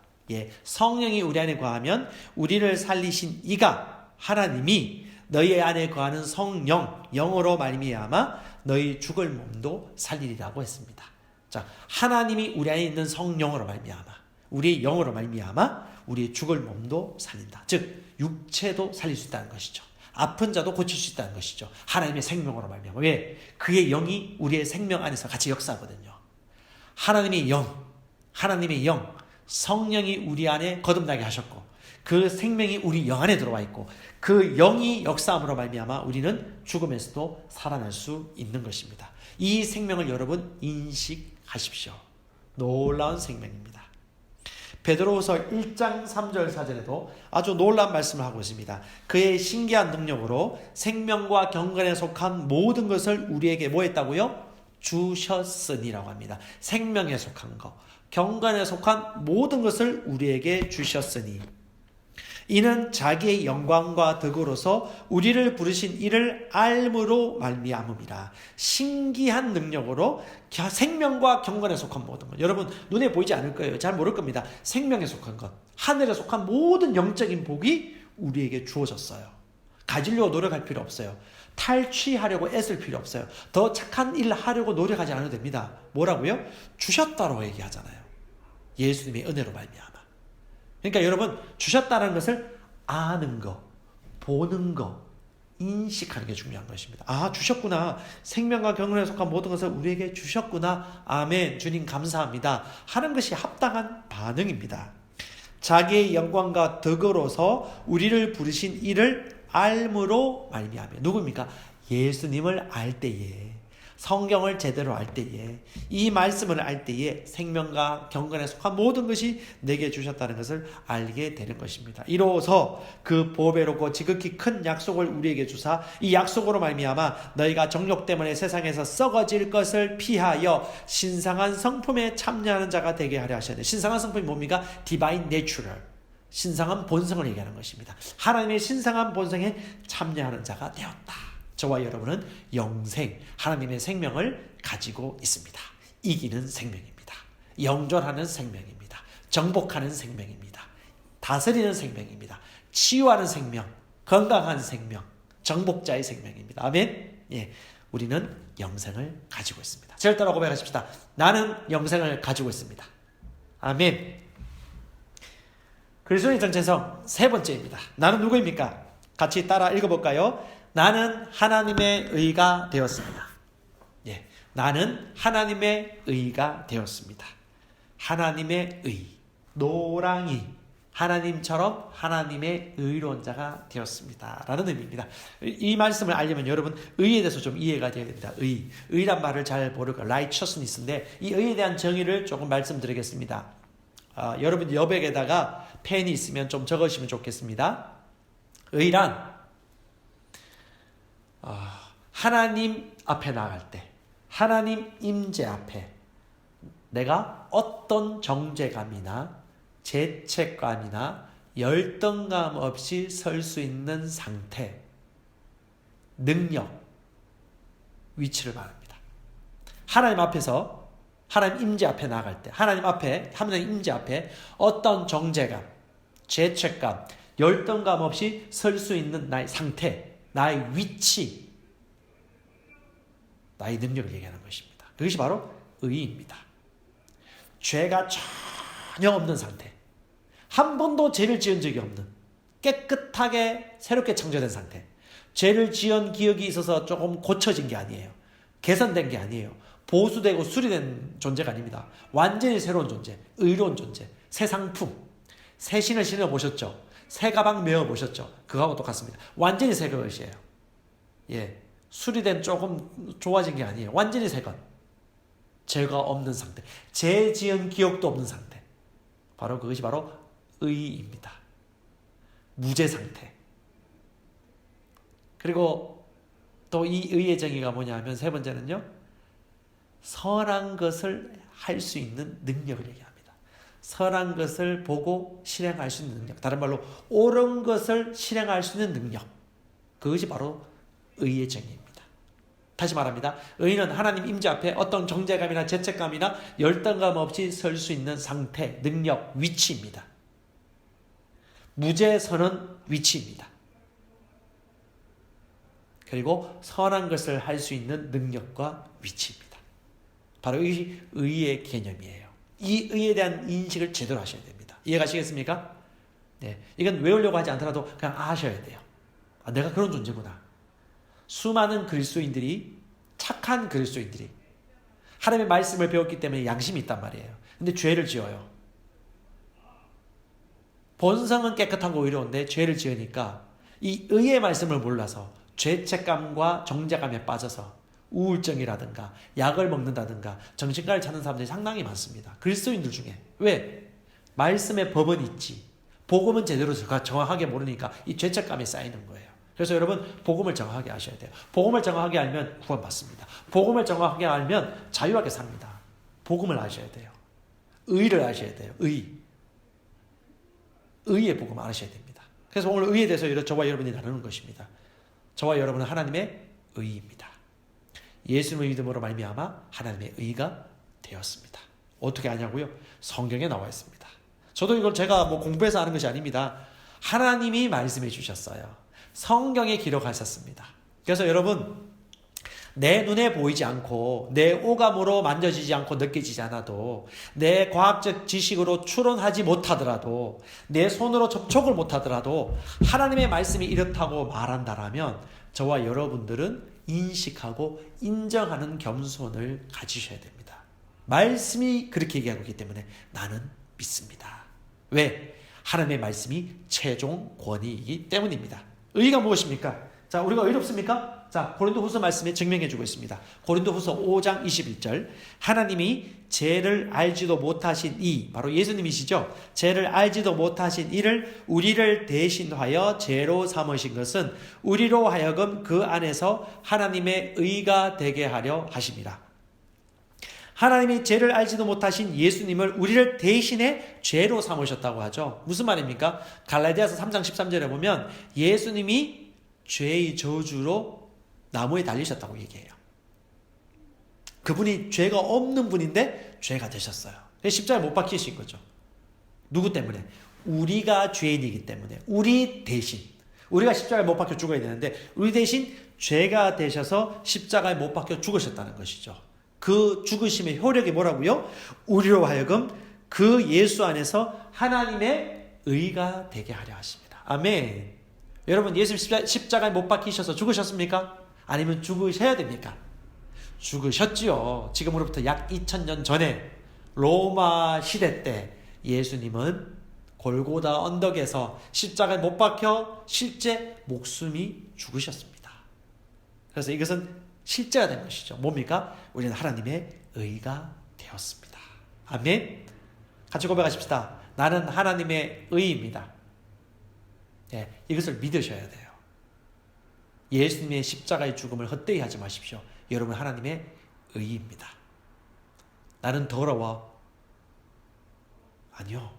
Speaker 1: 성령이 우리 안에 거하면 우리를 살리신 이가, 하나님이 너희 안에 거하는 성령, 영으로 말미암아 너희 죽을 몸도 살리리라고 했습니다. 자, 하나님이 우리 안에 있는 성령으로 말미암아, 우리의 영으로 말미암아 우리의 죽을 몸도 살린다. 즉 육체도 살릴 수 있다는 것이죠. 아픈 자도 고칠 수 있다는 것이죠. 하나님의 생명으로 말미암아. 왜? 그의 영이 우리의 생명 안에서 같이 역사하거든요. 하나님의 영, 성령이 우리 안에 거듭나게 하셨고 그 생명이 우리 영 안에 들어와 있고 그 영이 역사함으로 말미암아 우리는 죽음에서도 살아날 수 있는 것입니다. 이 생명을 여러분 인식하십시오. 놀라운 생명입니다. 베드로후서 1장 3절 4절에도 아주 놀라운 말씀을 하고 있습니다. 그의 신기한 능력으로 생명과 경건에 속한 모든 것을 우리에게 뭐 했다고요? 주셨으니라고 합니다. 생명에 속한 것, 경건에 속한 모든 것을 우리에게 주셨으니 이는 자기의 영광과 덕으로서 우리를 부르신 이를 알므로 말미암음이라. 신기한 능력으로 생명과 경건에 속한 모든 것. 여러분 눈에 보이지 않을 거예요. 잘 모를 겁니다. 생명에 속한 것, 하늘에 속한 모든 영적인 복이 우리에게 주어졌어요. 가지려고 노력할 필요 없어요. 탈취하려고 애쓸 필요 없어요. 더 착한 일 하려고 노력하지 않아도 됩니다. 뭐라고요? 주셨다고 얘기하잖아요. 예수님의 은혜로 말미암아. 그러니까 여러분 주셨다는 것을 아는 거, 보는 거, 인식하는 게 중요한 것입니다. 아, 주셨구나. 생명과 경건에 속한 모든 것을 우리에게 주셨구나. 아멘. 주님 감사합니다. 하는 것이 합당한 반응입니다. 자기의 영광과 덕으로서 우리를 부르신 이를 알므로 말미암아. 누굽니까? 예수님을 알 때에, 성경을 제대로 알 때에, 이 말씀을 알 때에 생명과 경건에 속한 모든 것이 내게 주셨다는 것을 알게 되는 것입니다. 이로써 그 보배롭고 지극히 큰 약속을 우리에게 주사 이 약속으로 말미암아 너희가 정욕 때문에 세상에서 썩어질 것을 피하여 신성한 성품에 참여하는 자가 되게 하려 하셨네. 신성한 성품이 뭡니까? Divine Natural. 신성한 본성을 얘기하는 것입니다. 하나님의 신성한 본성에 참여하는 자가 되었다. 저와 여러분은 영생, 하나님의 생명을 가지고 있습니다. 이기는 생명입니다. 영존하는 생명입니다. 정복하는 생명입니다. 다스리는 생명입니다. 치유하는 생명, 건강한 생명, 정복자의 생명입니다. 아멘. 예, 우리는 영생을 가지고 있습니다. 저를 따라 고백하십시다. 나는 영생을 가지고 있습니다. 아멘. 그리스도의 정체성 세 번째입니다. 나는 누구입니까? 같이 따라 읽어볼까요? 나는 하나님의 의가 되었습니다. 예, 나는 하나님의 의가 되었습니다. 하나님의 의, 노랑이 하나님처럼 하나님의 의로운 자가 되었습니다. 라는 의미입니다. 이 말씀을 알려면 여러분 의에 대해서 좀 이해가 되어야 됩니다. 의란 말을 잘 모를까? righteousness인데 이 의에 대한 정의를 조금 말씀드리겠습니다. 여러분 여백에다가 펜이 있으면 좀 적으시면 좋겠습니다. 의란 하나님 앞에 나갈 때, 하나님 임재 앞에 내가 어떤 정죄감이나 죄책감이나 열등감 없이 설 수 있는 상태, 능력, 위치를 말합니다. 하나님 앞에서, 하나님 임재 앞에 나갈 때, 하나님 임재 앞에 어떤 정죄감, 죄책감, 열등감 없이 설 수 있는 나의 상태, 나의 위치, 나의 능력을 얘기하는 것입니다. 그것이 바로 의입니다. 죄가 전혀 없는 상태, 한 번도 죄를 지은 적이 없는 깨끗하게 새롭게 창조된 상태, 죄를 지은 기억이 있어서 조금 고쳐진 게 아니에요. 개선된 게 아니에요. 보수되고 수리된 존재가 아닙니다. 완전히 새로운 존재, 의로운 존재, 새 상품, 새 신을 신어보셨죠? 새 가방 메어보셨죠? 그거하고 똑같습니다. 완전히 새 것이에요. 예, 수리된 조금 좋아진 게 아니에요. 완전히 새 것. 죄가 없는 상태. 죄 지은 기억도 없는 상태. 바로 그것이 바로 의입니다. 무죄 상태. 그리고 또 이 의의 정의가 뭐냐면 세 번째는요. 선한 것을 할 수 있는 능력을 얘기합니다. 선한 것을 보고 실행할 수 있는 능력. 다른 말로 옳은 것을 실행할 수 있는 능력. 그것이 바로 의의 정의입니다. 다시 말합니다. 의는 하나님 임재 앞에 어떤 정죄감이나 죄책감이나 열등감 없이 설 수 있는 상태, 능력, 위치입니다. 무죄 선은 위치입니다. 그리고 선한 것을 할 수 있는 능력과 위치입니다. 바로 이 의의 개념이에요. 이 의에 대한 인식을 제대로 하셔야 됩니다. 이해가시겠습니까? 네, 이건 외우려고 하지 않더라도 그냥 아셔야 돼요. 아, 내가 그런 존재구나. 수많은 그리스도인들이, 착한 그리스도인들이 하나님의 말씀을 배웠기 때문에 양심이 있단 말이에요. 근데 죄를 지어요. 본성은 깨끗하고 의로운데 죄를 지으니까 이 의의 말씀을 몰라서 죄책감과 정죄감에 빠져서 우울증이라든가 약을 먹는다든가 정신과를 찾는 사람들이 상당히 많습니다. 그리스도인들 중에. 왜? 말씀의 법은 있지. 복음은 제대로 정확하게 모르니까 이 죄책감이 쌓이는 거예요. 그래서 여러분 복음을 정확하게 아셔야 돼요. 복음을 정확하게 알면 구원받습니다. 복음을 정확하게 알면 자유하게 삽니다. 복음을 아셔야 돼요. 의를 아셔야 돼요. 의의 복음을 아셔야 됩니다. 그래서 오늘 의에 대해서 저와 여러분이 나누는 것입니다. 저와 여러분은 하나님의 의입니다. 예수님의 믿음으로 말미암아 하나님의 의가 되었습니다. 어떻게 아냐고요? 성경에 나와 있습니다. 저도 이걸 제가 공부해서 아는 것이 아닙니다. 하나님이 말씀해 주셨어요. 성경에 기록하셨습니다. 그래서 여러분, 내 눈에 보이지 않고 내 오감으로 만져지지 않고 느껴지지 않아도 내 과학적 지식으로 추론하지 못하더라도 내 손으로 접촉을 못하더라도 하나님의 말씀이 이렇다고 말한다라면 저와 여러분들은 인식하고 인정하는 겸손을 가지셔야 됩니다. 말씀이 그렇게 얘기하고 있기 때문에 나는 믿습니다. 왜? 하나님의 말씀이 최종 권위이기 때문입니다. 의가 무엇입니까? 자, 우리가 의롭습니까? 자, 고린도후서 말씀에 증명해주고 있습니다. 고린도후서 5장 21절, 하나님이 죄를 알지도 못하신 이, 바로 예수님이시죠. 죄를 알지도 못하신 이를 우리를 대신하여 죄로 삼으신 것은 우리로 하여금 그 안에서 하나님의 의가 되게 하려 하심이라. 하나님이 죄를 알지도 못하신 예수님을 우리를 대신해 죄로 삼으셨다고 하죠. 무슨 말입니까? 갈라디아서 3장 13절에 보면 예수님이 죄의 저주로 나무에 달리셨다고 얘기해요. 그분이 죄가 없는 분인데 죄가 되셨어요. 십자가에 못 박히신 거죠. 누구 때문에? 우리가 죄인이기 때문에. 우리 대신. 우리가 십자가에 못 박혀 죽어야 되는데 우리 대신 죄가 되셔서 십자가에 못 박혀 죽으셨다는 것이죠. 그 죽으심의 효력이 뭐라고요? 우리로 하여금 그 예수 안에서 하나님의 의가 되게 하려 하십니다. 아멘. 여러분, 예수 십자가에 못 박히셔서 죽으셨습니까? 아니면 죽으셔야 됩니까? 죽으셨지요. 지금으로부터 약 2000년 전에 로마 시대 때 예수님은 골고다 언덕에서 십자가에 못 박혀 실제 목숨이 죽으셨습니다. 그래서 이것은 실제가 된 것이죠. 뭡니까? 우리는 하나님의 의가 되었습니다. 아멘. 같이 고백하십시다. 나는 하나님의 의입니다. 네, 이것을 믿으셔야 돼요. 예수님의 십자가의 죽음을 헛되이 하지 마십시오. 여러분 하나님의 의입니다. 나는 더러워. 아니요.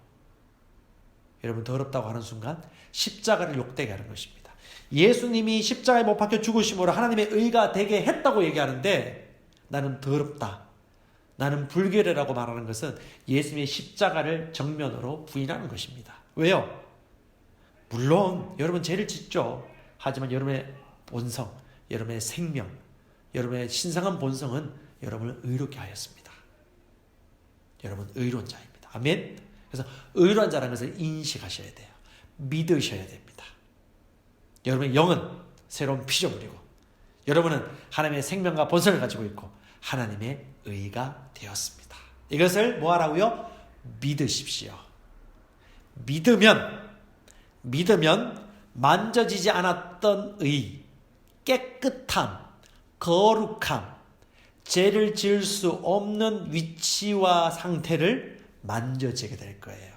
Speaker 1: 여러분 더럽다고 하는 순간 십자가를 욕되게 하는 것입니다. 예수님이 십자가에 못 박혀 죽으심으로 하나님의 의가 되게 했다고 얘기하는데 나는 더럽다. 나는 불결해라고 말하는 것은 예수님의 십자가를 정면으로 부인하는 것입니다. 왜요? 물론 여러분 죄를 짓죠. 하지만 여러분의 본성, 여러분의 생명, 여러분의 신성한 본성은 여러분을 의롭게 하였습니다. 여러분 의로운 자입니다. 아멘. 그래서 의로운 자라는 것을 인식하셔야 돼요. 믿으셔야 됩니다. 여러분의 영은 새로운 피조물이고 여러분은 하나님의 생명과 본성을 가지고 있고 하나님의 의가 되었습니다. 이것을 뭐 하라고요? 믿으십시오. 믿으면 만져지지 않았던 의, 깨끗함, 거룩함, 죄를 지을 수 없는 위치와 상태를 만져지게 될 거예요.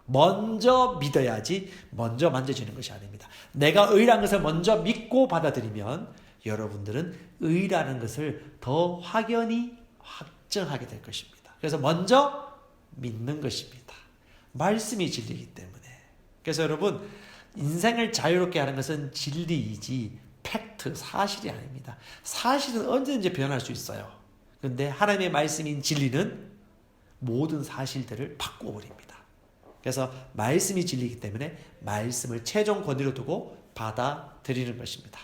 Speaker 1: 먼저 믿어야지 먼저 만져지는 것이 아닙니다. 내가 의라는 것을 먼저 믿고 받아들이면 여러분들은 의라는 것을 더 확연히 확정하게 될 것입니다. 그래서 먼저 믿는 것입니다. 말씀이 진리이기 때문에. 그래서 여러분 인생을 자유롭게 하는 것은 진리이지 팩트, 사실이 아닙니다. 사실은 언제든지 변할 수 있어요. 그런데 하나님의 말씀인 진리는 모든 사실들을 바꿔버립니다. 그래서 말씀이 진리이기 때문에 말씀을 최종 권위로 두고 받아들이는 것입니다.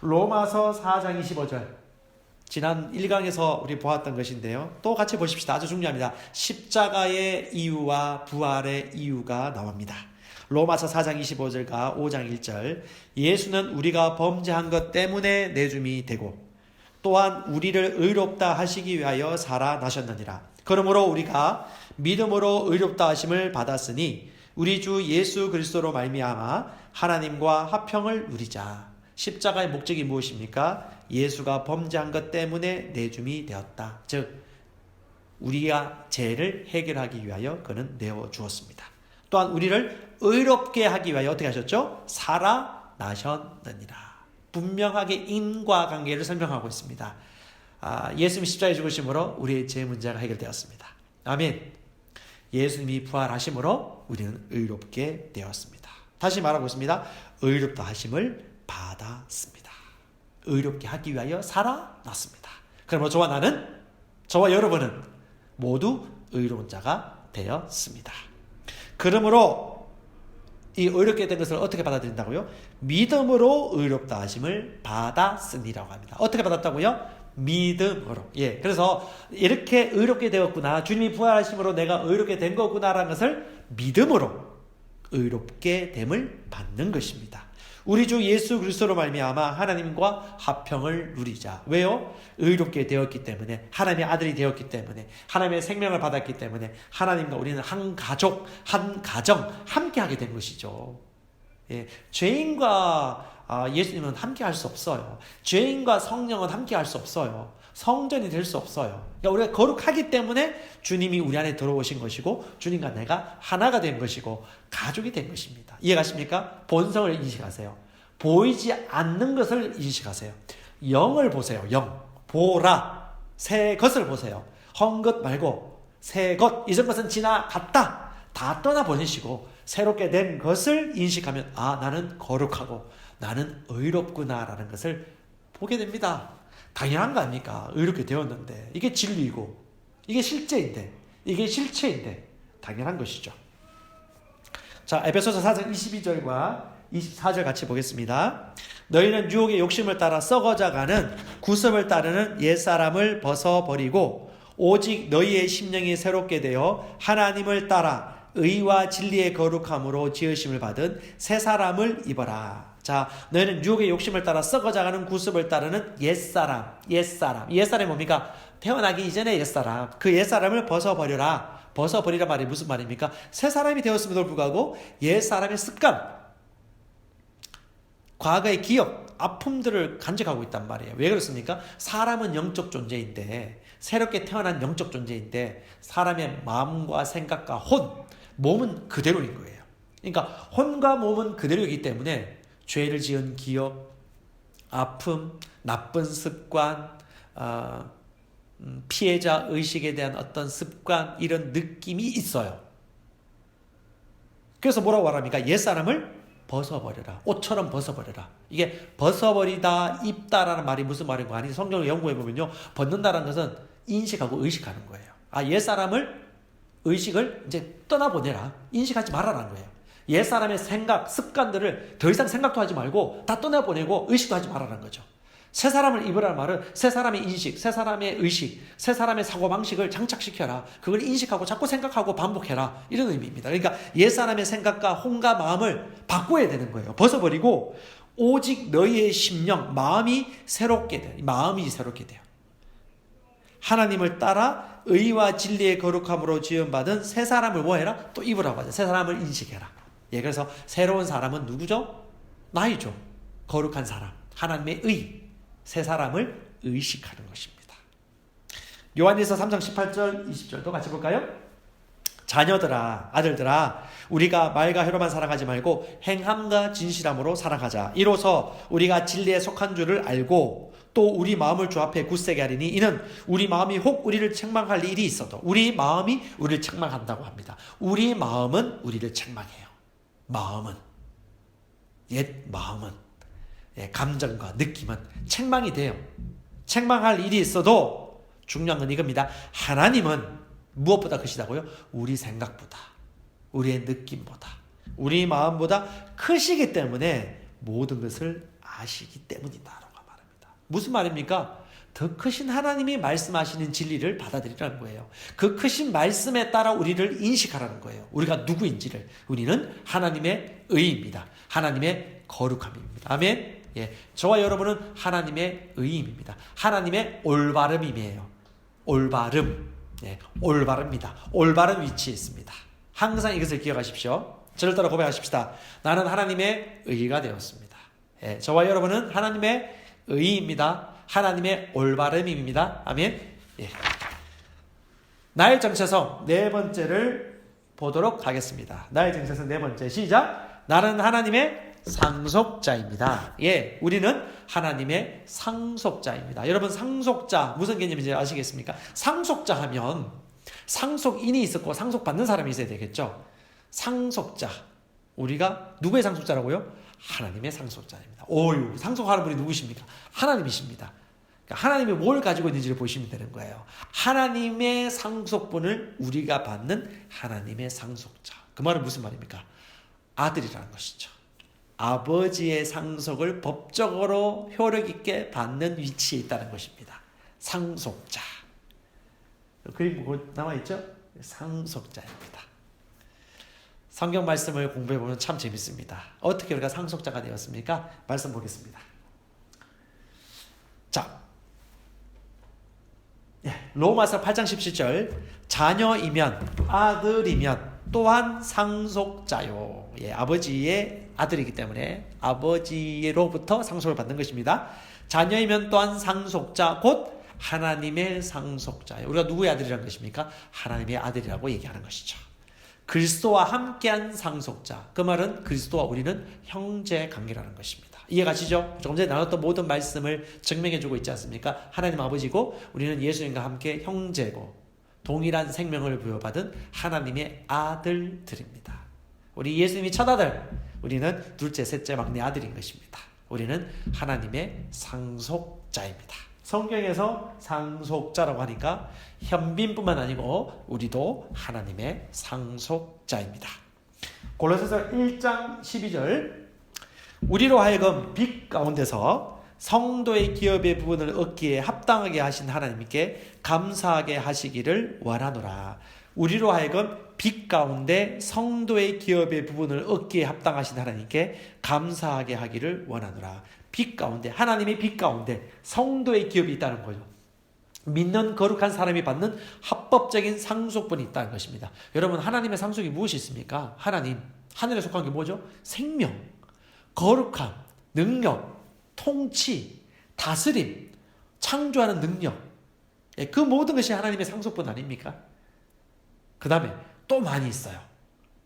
Speaker 1: 로마서 4장 25절. 지난 1강에서 우리 보았던 것인데요. 또 같이 보십시다. 아주 중요합니다. 십자가의 이유와 부활의 이유가 나옵니다. 로마서 4장 25절과 5장 1절. 예수는 우리가 범죄한 것 때문에 내줌이 되고 또한 우리를 의롭다 하시기 위하여 살아나셨느니라. 그러므로 우리가 믿음으로 의롭다 하심을 받았으니 우리 주 예수 그리스도로 말미암아 하나님과 화평을 누리자. 십자가의 목적이 무엇입니까? 예수가 범죄한 것 때문에 내줌이 되었다. 즉 우리가 죄를 해결하기 위하여 그는 내어 주었습니다. 또한 우리를 의롭게 하기 위하여 어떻게 하셨죠? 살아나셨느니라. 분명하게 인과관계를 설명하고 있습니다. 예수님이 십자가에 죽으심으로 우리의 죄 문제가 해결되었습니다. 아멘. 예수님이 부활하심으로 우리는 의롭게 되었습니다. 다시 말하고 있습니다. 의롭다 하심을 받았습니다. 의롭게 하기 위하여 살아났습니다. 그러므로 저와 여러분은 모두 의로운 자가 되었습니다. 그러므로 이 의롭게 된 것을 어떻게 받아들인다고요? 믿음으로 의롭다 하심을 받았으니라고 합니다. 어떻게 받았다고요? 믿음으로. 그래서 이렇게 의롭게 되었구나. 주님이 부활하심으로 내가 의롭게 된 거구나라는 것을 믿음으로 의롭게 됨을 받는 것입니다. 우리 주 예수 그리스도로 말미암아 하나님과 화평을 누리자. 왜요? 의롭게 되었기 때문에, 하나님의 아들이 되었기 때문에, 하나님의 생명을 받았기 때문에 하나님과 우리는 한 가족, 한 가정 함께하게 된 것이죠. 죄인과 예수님은 함께할 수 없어요. 죄인과 성령은 함께할 수 없어요. 성전이 될 수 없어요. 그러니까 우리가 거룩하기 때문에 주님이 우리 안에 들어오신 것이고 주님과 내가 하나가 된 것이고 가족이 된 것입니다. 이해가십니까? 본성을 인식하세요. 보이지 않는 것을 인식하세요. 영을 보세요. 영. 보라. 새 것을 보세요. 헛 것 말고 새 것. 이전 것은 지나갔다. 다 떠나보내시고 새롭게 된 것을 인식하면 나는 거룩하고 나는 의롭구나라는 것을 보게 됩니다. 당연한 거 아닙니까? 의롭게 되었는데 이게 진리이고 이게 실제인데 이게 실체인데 당연한 것이죠. 자, 에베소서 4장 22절과 24절 같이 보겠습니다. 너희는 유혹의 욕심을 따라 썩어져가는 구습을 따르는 옛사람을 벗어버리고 오직 너희의 심령이 새롭게 되어 하나님을 따라 의와 진리의 거룩함으로 지으심을 받은 새 사람을 입어라. 자, 너희는 유혹의 욕심을 따라 썩어져가는 구습을 따르는 옛사람이 뭡니까? 태어나기 이전의 옛사람. 그 옛사람을 벗어버려라. 벗어버리란 말이 무슨 말입니까? 새 사람이 되었음에도 불구하고 옛사람의 습관, 과거의 기억, 아픔들을 간직하고 있단 말이에요. 왜 그렇습니까? 사람은 영적 존재인데, 새롭게 태어난 영적 존재인데 사람의 마음과 생각과 몸은 그대로인 거예요. 그러니까 혼과 몸은 그대로이기 때문에 죄를 지은 기억, 아픔, 나쁜 습관, 피해자 의식에 대한 어떤 습관, 이런 느낌이 있어요. 그래서 뭐라고 말합니까? 옛사람을 벗어버려라. 옷처럼 벗어버려라. 이게 벗어버리다, 입다라는 말이 무슨 말인가 하니 성경을 연구해보면요, 벗는다는 것은 인식하고 의식하는 거예요. 옛사람을, 의식을 이제 떠나보내라. 인식하지 말아라는 거예요. 옛사람의 생각, 습관들을 더 이상 생각도 하지 말고 다 떠나보내고 의식도 하지 말아라는 거죠. 새 사람을 입으라는 말은 새 사람의 인식, 새 사람의 의식, 새 사람의 사고방식을 장착시켜라. 그걸 인식하고 자꾸 생각하고 반복해라. 이런 의미입니다. 그러니까 옛사람의 생각과 혼과 마음을 바꿔야 되는 거예요. 벗어버리고 오직 너희의 심령, 마음이 새롭게 돼요. 마음이 새롭게 돼요. 하나님을 따라 의와 진리의 거룩함으로 지음받은 새 사람을 뭐 해라? 또 입으라고 하죠. 새 사람을 인식해라. 그래서 새로운 사람은 누구죠? 나이죠. 거룩한 사람, 하나님의 의, 새 사람을 의식하는 것입니다. 요한일서 3장 18절 20절도 같이 볼까요? 자녀들아, 아들들아, 우리가 말과 혀로만 사랑하지 말고 행함과 진실함으로 사랑하자. 이로써 우리가 진리에 속한 줄을 알고 또 우리 마음을 주 앞에 굳세게 하리니 이는 우리 마음이 혹 우리를 책망할 일이 있어도 우리 마음이 우리를 책망한다고 합니다. 우리 마음은 우리를 책망해요. 마음은, 옛 마음은, 감정과 느낌은 책망이 돼요. 책망할 일이 있어도 중요한 건 이겁니다. 하나님은 무엇보다 크시다고요? 우리 생각보다, 우리의 느낌보다, 우리 마음보다 크시기 때문에 모든 것을 아시기 때문이다라고 합니다. 무슨 말입니까? 더 크신 하나님이 말씀하시는 진리를 받아들이라는 거예요. 그 크신 말씀에 따라 우리를 인식하라는 거예요. 우리가 누구인지를. 우리는 하나님의 의입니다. 하나님의 거룩함입니다. 아멘. 예, 저와 여러분은 하나님의 의임입니다. 하나님의 올바름임이에요. 올바름. 예, 올바릅니다. 올바른 위치에 있습니다. 항상 이것을 기억하십시오. 저를 따라 고백하십시다. 나는 하나님의 의가 되었습니다. 예, 저와 여러분은 하나님의 의입니다. 하나님의 올바름입니다. 아멘. 예. 나의 정체성 네 번째를 보도록 하겠습니다. 나의 정체성 네 번째 시작. 나는 하나님의 상속자입니다. 예, 우리는 하나님의 상속자입니다. 여러분 상속자 무슨 개념인지 아시겠습니까? 상속자 하면 상속인이 있었고 상속받는 사람이 있어야 되겠죠. 상속자, 우리가 누구의 상속자라고요? 하나님의 상속자입니다. 오유, 상속하는 분이 누구십니까? 하나님이십니다. 그러니까 하나님이 뭘 가지고 있는지를 보시면 되는 거예요. 하나님의 상속분을 우리가 받는 하나님의 상속자. 그 말은 무슨 말입니까? 아들이라는 것이죠. 아버지의 상속을 법적으로 효력 있게 받는 위치에 있다는 것입니다. 상속자. 그림 남아있죠? 상속자입니다. 성경 말씀을 공부해보면 참 재밌습니다. 어떻게 우리가 상속자가 되었습니까? 말씀 보겠습니다. 자, 로마서 8장 17절 자녀이면 아들이면 또한 상속자요. 예, 아버지의 아들이기 때문에 아버지로부터 상속을 받는 것입니다. 자녀이면 또한 상속자 곧 하나님의 상속자요. 우리가 누구의 아들이라는 것입니까? 하나님의 아들이라고 얘기하는 것이죠. 그리스도와 함께한 상속자. 그 말은 그리스도와 우리는 형제 관계라는 것입니다. 이해가시죠? 조금 전에 나눴던 모든 말씀을 증명해주고 있지 않습니까? 하나님 아버지고 우리는 예수님과 함께 형제고 동일한 생명을 부여받은 하나님의 아들들입니다. 우리 예수님이 첫 아들, 우리는 둘째, 셋째, 막내 아들인 것입니다. 우리는 하나님의 상속자입니다. 성경에서 상속자라고 하니까 현빈뿐만 아니고 우리도 하나님의 상속자입니다. 골로새서 1장 12절 우리로 하여금 빛 가운데서 성도의 기업의 부분을 얻기에 합당하게 하신 하나님께 감사하게 하시기를 원하노라. 우리로 하여금 빛 가운데 성도의 기업의 부분을 얻기에 합당하신 하나님께 감사하게 하기를 원하노라. 빛 가운데, 하나님의 빛 가운데 성도의 기업이 있다는 거죠. 믿는 거룩한 사람이 받는 합법적인 상속분이 있다는 것입니다. 여러분, 하나님의 상속이 무엇이 있습니까? 하나님, 하늘에 속한 게 뭐죠? 생명, 거룩함, 능력, 통치, 다스림, 창조하는 능력, 그 모든 것이 하나님의 상속분 아닙니까? 그 다음에 또 많이 있어요.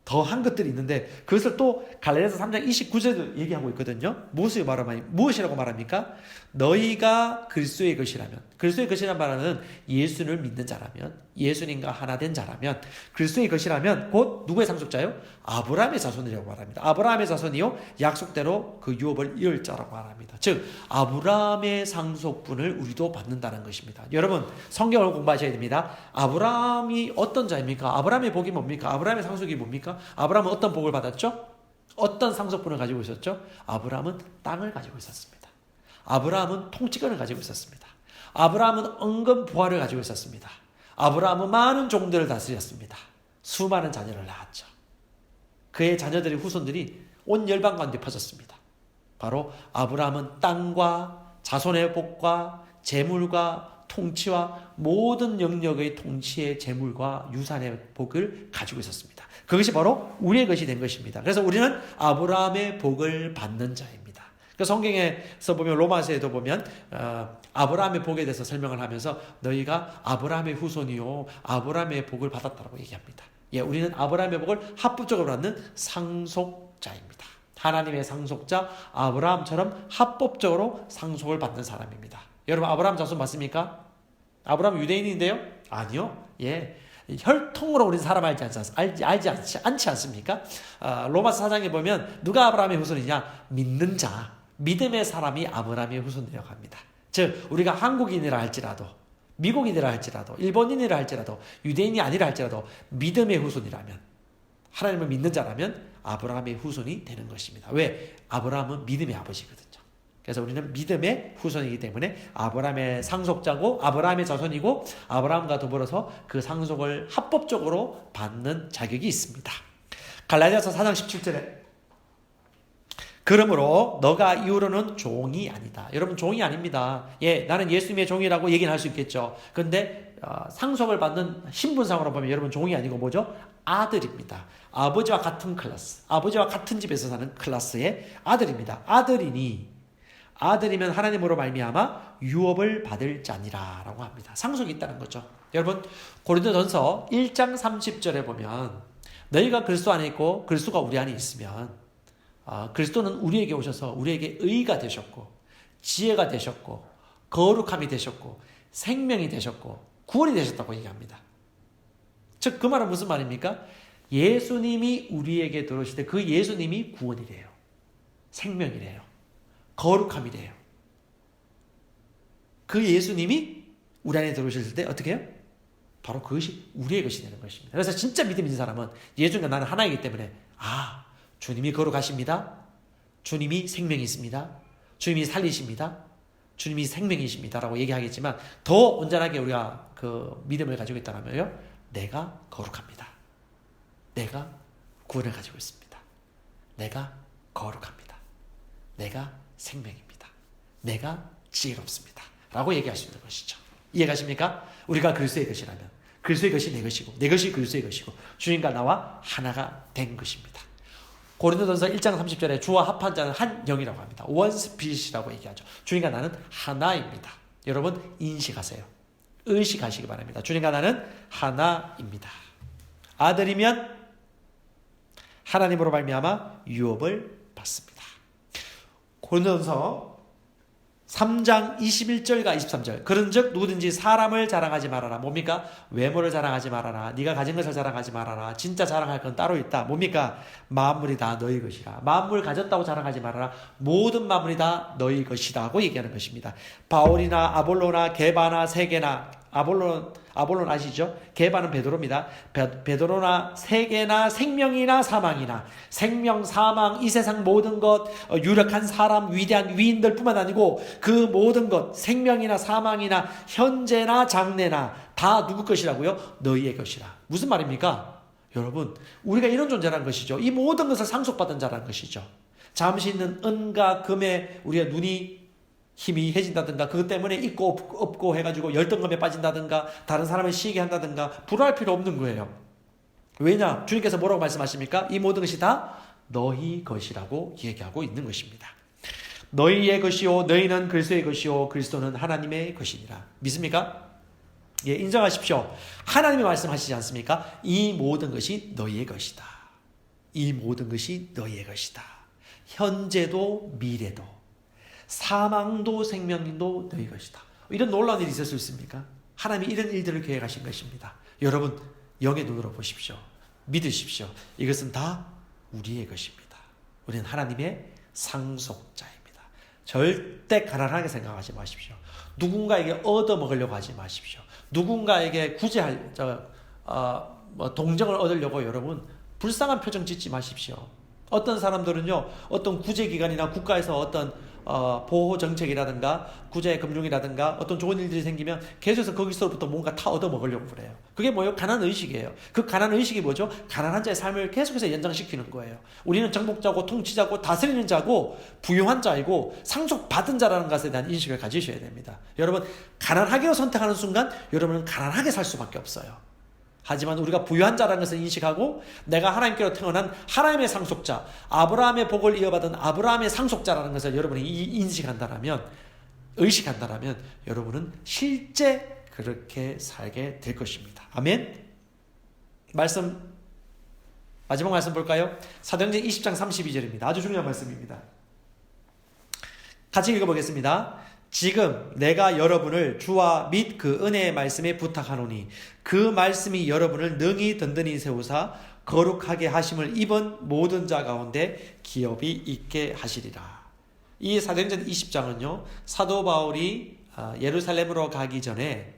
Speaker 1: 더 한 것들이 있는데 그것을 또 갈라디아서 3장 29절도 얘기하고 있거든요. 무엇이라고 말합니까? 너희가 그리스도의 것이라면, 그리스도의 것이라는 말은 예수를 믿는 자라면, 예수님과 하나 된 자라면, 그리스도의 것이라면 곧 누구의 상속자요? 아브라함의 자손이라고 말합니다. 아브라함의 자손이요 약속대로 그 유업을 이을 자라고 말합니다. 즉 아브라함의 상속분을 우리도 받는다는 것입니다. 여러분, 성경을 공부하셔야 됩니다. 아브라함이 어떤 자입니까? 아브라함의 복이 뭡니까? 아브라함의 상속이 뭡니까? 아브라함은 어떤 복을 받았죠? 어떤 상속분을 가지고 있었죠? 아브라함은 땅을 가지고 있었습니다. 아브라함은 통치권을 가지고 있었습니다. 아브라함은 은근 부하를 가지고 있었습니다. 아브라함은 많은 종들을 다스렸습니다. 수많은 자녀를 낳았죠. 그의 자녀들의 후손들이 온 열방 가운데 퍼졌습니다. 바로 아브라함은 땅과 자손의 복과 재물과 통치와 모든 영역의 통치의 재물과 유산의 복을 가지고 있었습니다. 그것이 바로 우리의 것이 된 것입니다. 그래서 우리는 아브라함의 복을 받는 자입니다. 그 성경에서 보면 로마서에도 보면 아브라함의 복에 대해서 설명을 하면서 너희가 아브라함의 후손이요 아브라함의 복을 받았다고 얘기합니다. 예, 우리는 아브라함의 복을 합법적으로 받는 상속자입니다. 하나님의 상속자 아브라함처럼 합법적으로 상속을 받는 사람입니다. 여러분, 아브라함 자손 맞습니까? 아브라함 유대인인데요? 아니요. 예. 혈통으로 우리는 사람 알지 않지 않습니까? 로마서 4장에 보면 누가 아브라함의 후손이냐? 믿는 자, 믿음의 사람이 아브라함의 후손이라고 합니다. 즉 우리가 한국인이라 할지라도, 미국인이라 할지라도, 일본인이라 할지라도, 유대인이 아니라 할지라도 믿음의 후손이라면, 하나님을 믿는 자라면 아브라함의 후손이 되는 것입니다. 왜? 아브라함은 믿음의 아버지거든요. 그래서 우리는 믿음의 후손이기 때문에 아브라함의 상속자고 아브라함의 자손이고 아브라함과 더불어서 그 상속을 합법적으로 받는 자격이 있습니다. 갈라디아서 4장 17절에 그러므로 너가 이후로는 종이 아니다. 여러분 종이 아닙니다. 예, 나는 예수님의 종이라고 얘기는 할 수 있겠죠. 그런데 상속을 받는 신분상으로 보면 여러분 종이 아니고 뭐죠? 아들입니다. 아버지와 같은 클래스, 아버지와 같은 집에서 사는 클래스의 아들입니다. 아들이면 하나님으로 말미암아 유업을 받을 자니라라고 합니다. 상속이 있다는 거죠. 여러분 고린도전서 1장 30절에 보면 너희가 그리스도 안에 있고 그리스도가 우리 안에 있으면 그리스도는 우리에게 오셔서 우리에게 의가 되셨고 지혜가 되셨고 거룩함이 되셨고 생명이 되셨고 구원이 되셨다고 얘기합니다. 즉 그 말은 무슨 말입니까? 예수님이 우리에게 들어오실 때 그 예수님이 구원이래요. 생명이래요. 거룩함이래요. 그 예수님이 우리 안에 들어오실 때 어떻게 해요? 바로 그것이 우리의 것이 되는 것입니다. 그래서 진짜 믿음 있는 사람은 예수님과 나는 하나이기 때문에 주님이 거룩하십니다. 주님이 생명이 있습니다. 주님이 살리십니다. 주님이 생명이십니다. 라고 얘기하겠지만 더 온전하게 우리가 그 믿음을 가지고 있다면요. 내가 거룩합니다. 내가 구원을 가지고 있습니다. 내가 거룩합니다. 내가 생명입니다. 내가 지혜롭습니다. 라고 얘기할 수 있는 것이죠. 이해가십니까? 우리가 그리스도의 것이라면 그리스도의 것이 내 것이고 내 것이 그리스도의 것이고 주님과 나와 하나가 된 것입니다. 고린도전서 1장 30절에 주와 합한 자는 한 영이라고 합니다. 원 스피릿이라고 얘기하죠. 주님과 나는 하나입니다. 여러분 인식하세요. 의식하시기 바랍니다. 주님과 나는 하나입니다. 아들이면 하나님으로 말미암아 유업을 받습니다. 고린도전서 3장 21절과 23절 그런즉 누구든지 사람을 자랑하지 말아라. 뭡니까? 외모를 자랑하지 말아라. 네가 가진 것을 자랑하지 말아라. 진짜 자랑할 건 따로 있다. 뭡니까? 만물이 다 너희 것이라. 만물 가졌다고 자랑하지 말아라. 모든 만물이 다 너희 것이라고 얘기하는 것입니다. 바울이나 아볼로나 게바나 세게나 아볼론 아시죠? 게바는 베드로입니다. 베드로나 세계나 생명이나 사망이나 생명, 사망, 이 세상 모든 것, 유력한 사람, 위대한 위인들 뿐만 아니고 그 모든 것, 생명이나 사망이나 현재나 장래나 다 누구 것이라고요? 너희의 것이라. 무슨 말입니까? 여러분, 우리가 이런 존재라는 것이죠. 이 모든 것을 상속받은 자라는 것이죠. 잠시 있는 은과 금에 우리의 눈이 힘이 해진다든가 그것 때문에 있고 없고 해가지고 열등감에 빠진다든가 다른 사람을 시기게 한다든가 불화할 필요 없는 거예요. 왜냐? 주님께서 뭐라고 말씀하십니까? 이 모든 것이 다 너희 것이라고 얘기하고 있는 것입니다. 너희의 것이요 너희는 그리스도의 것이요 그리스도는 하나님의 것이니라. 믿습니까? 예, 인정하십시오. 하나님이 말씀하시지 않습니까? 이 모든 것이 너희의 것이다. 이 모든 것이 너희의 것이다. 현재도 미래도 사망도 생명도 너희 것이다. 이런 놀라운 일이 있을 수 있습니까? 하나님이 이런 일들을 계획하신 것입니다. 여러분 영의 눈으로 보십시오. 믿으십시오. 이것은 다 우리의 것입니다. 우리는 하나님의 상속자입니다. 절대 가난하게 생각하지 마십시오. 누군가에게 얻어먹으려고 하지 마십시오. 누군가에게 구제할 동정을 얻으려고 여러분 불쌍한 표정 짓지 마십시오. 어떤 사람들은요, 어떤 구제기관이나 국가에서 어떤 보호 정책이라든가 구제 금융이라든가 어떤 좋은 일들이 생기면 계속해서 거기서부터 뭔가 타 얻어 먹으려고 그래요. 그게 뭐예요? 가난 의식이에요. 그 가난 의식이 뭐죠? 가난한 자의 삶을 계속해서 연장시키는 거예요. 우리는 정복자고 통치자고 다스리는 자고 부유한 자이고 상속받은 자라는 것에 대한 인식을 가지셔야 됩니다. 여러분 가난하게 선택하는 순간 여러분은 가난하게 살 수밖에 없어요. 하지만 우리가 부유한 자라는 것을 인식하고 내가 하나님께로 태어난 하나님의 상속자, 아브라함의 복을 이어받은 아브라함의 상속자라는 것을 여러분이 의식한다면 여러분은 실제 그렇게 살게 될 것입니다. 아멘. 마지막 말씀 볼까요? 사도행전 20장 32절입니다. 아주 중요한 말씀입니다. 같이 읽어보겠습니다. 지금 내가 여러분을 주와 및 그 은혜의 말씀에 부탁하노니 그 말씀이 여러분을 능히 든든히 세우사 거룩하게 하심을 입은 모든 자 가운데 기업이 있게 하시리라. 이 사도행전 20장은요 사도 바울이 예루살렘으로 가기 전에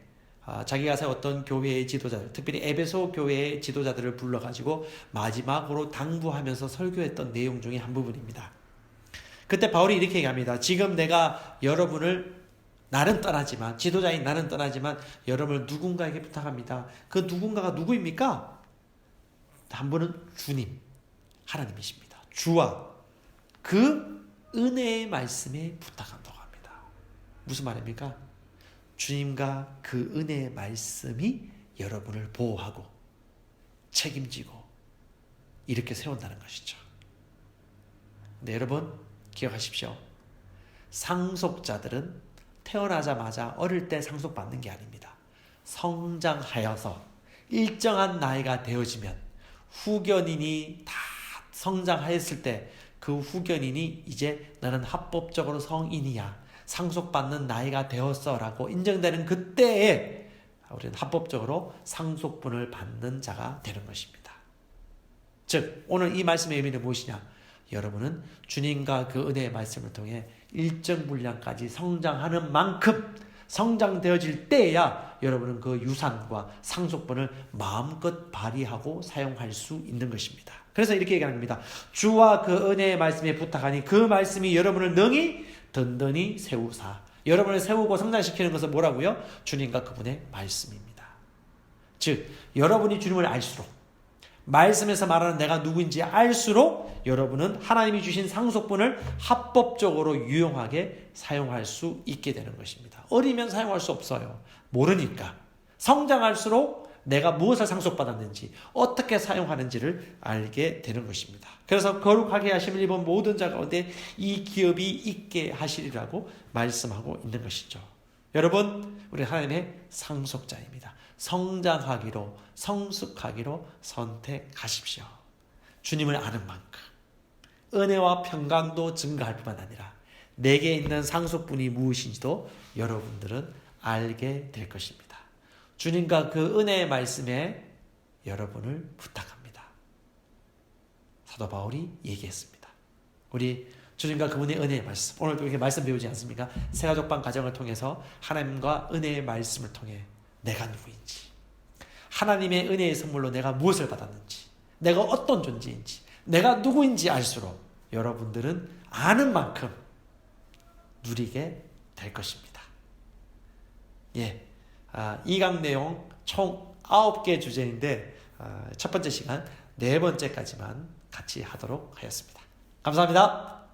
Speaker 1: 자기가 세웠던 교회의 지도자들, 특별히 에베소 교회의 지도자들을 불러가지고 마지막으로 당부하면서 설교했던 내용 중에 한 부분입니다. 그때 바울이 이렇게 얘기합니다. 지금 내가 여러분을 나는 떠나지만 지도자인 나는 떠나지만 여러분을 누군가에게 부탁합니다. 그 누군가가 누구입니까? 한 분은 주님 하나님이십니다. 주와 그 은혜의 말씀에 부탁한다고 합니다. 무슨 말입니까? 주님과 그 은혜의 말씀이 여러분을 보호하고 책임지고 이렇게 세운다는 것이죠. 근데 여러분 기억하십시오. 상속자들은 태어나자마자 어릴 때 상속받는 게 아닙니다. 성장하여서 일정한 나이가 되어지면 후견인이 다 성장하였을 때 그 후견인이 이제 나는 합법적으로 성인이야. 상속받는 나이가 되었어 라고 인정되는 그때에 우리는 합법적으로 상속분을 받는 자가 되는 것입니다. 즉 오늘 이 말씀의 의미는 무엇이냐? 여러분은 주님과 그 은혜의 말씀을 통해 일정 분량까지 성장하는 만큼 성장되어질 때야 여러분은 그 유산과 상속분을 마음껏 발휘하고 사용할 수 있는 것입니다. 그래서 이렇게 얘기합니다. 주와 그 은혜의 말씀에 부탁하니 그 말씀이 여러분을 능히 든든히 세우사. 여러분을 세우고 성장시키는 것은 뭐라고요? 주님과 그분의 말씀입니다. 즉 여러분이 주님을 알수록 말씀에서 말하는 내가 누구인지 알수록 여러분은 하나님이 주신 상속분을 합법적으로 유용하게 사용할 수 있게 되는 것입니다. 어리면 사용할 수 없어요. 모르니까. 성장할수록 내가 무엇을 상속받았는지 어떻게 사용하는지를 알게 되는 것입니다. 그래서 거룩하게 하심을 입은 모든 자 가운데 이 기업이 있게 하시리라고 말씀하고 있는 것이죠. 여러분 우리 하나님의 상속자입니다. 성장하기로 성숙하기로 선택하십시오. 주님을 아는 만큼 은혜와 평강도 증가할 뿐만 아니라 내게 있는 상속분이 무엇인지도 여러분들은 알게 될 것입니다. 주님과 그 은혜의 말씀에 여러분을 부탁합니다. 사도 바울이 얘기했습니다. 우리 주님과 그분의 은혜의 말씀, 오늘도 이렇게 말씀 배우지 않습니까? 새가족방 가정을 통해서 하나님과 은혜의 말씀을 통해 내가 누구인지, 하나님의 은혜의 선물로 내가 무엇을 받았는지, 내가 어떤 존재인지, 내가 누구인지 알수록 여러분들은 아는 만큼 누리게 될 것입니다. 이 강 내용 총 9개 주제인데 첫 번째 시간 4번째까지만 같이 하도록 하였습니다. 감사합니다.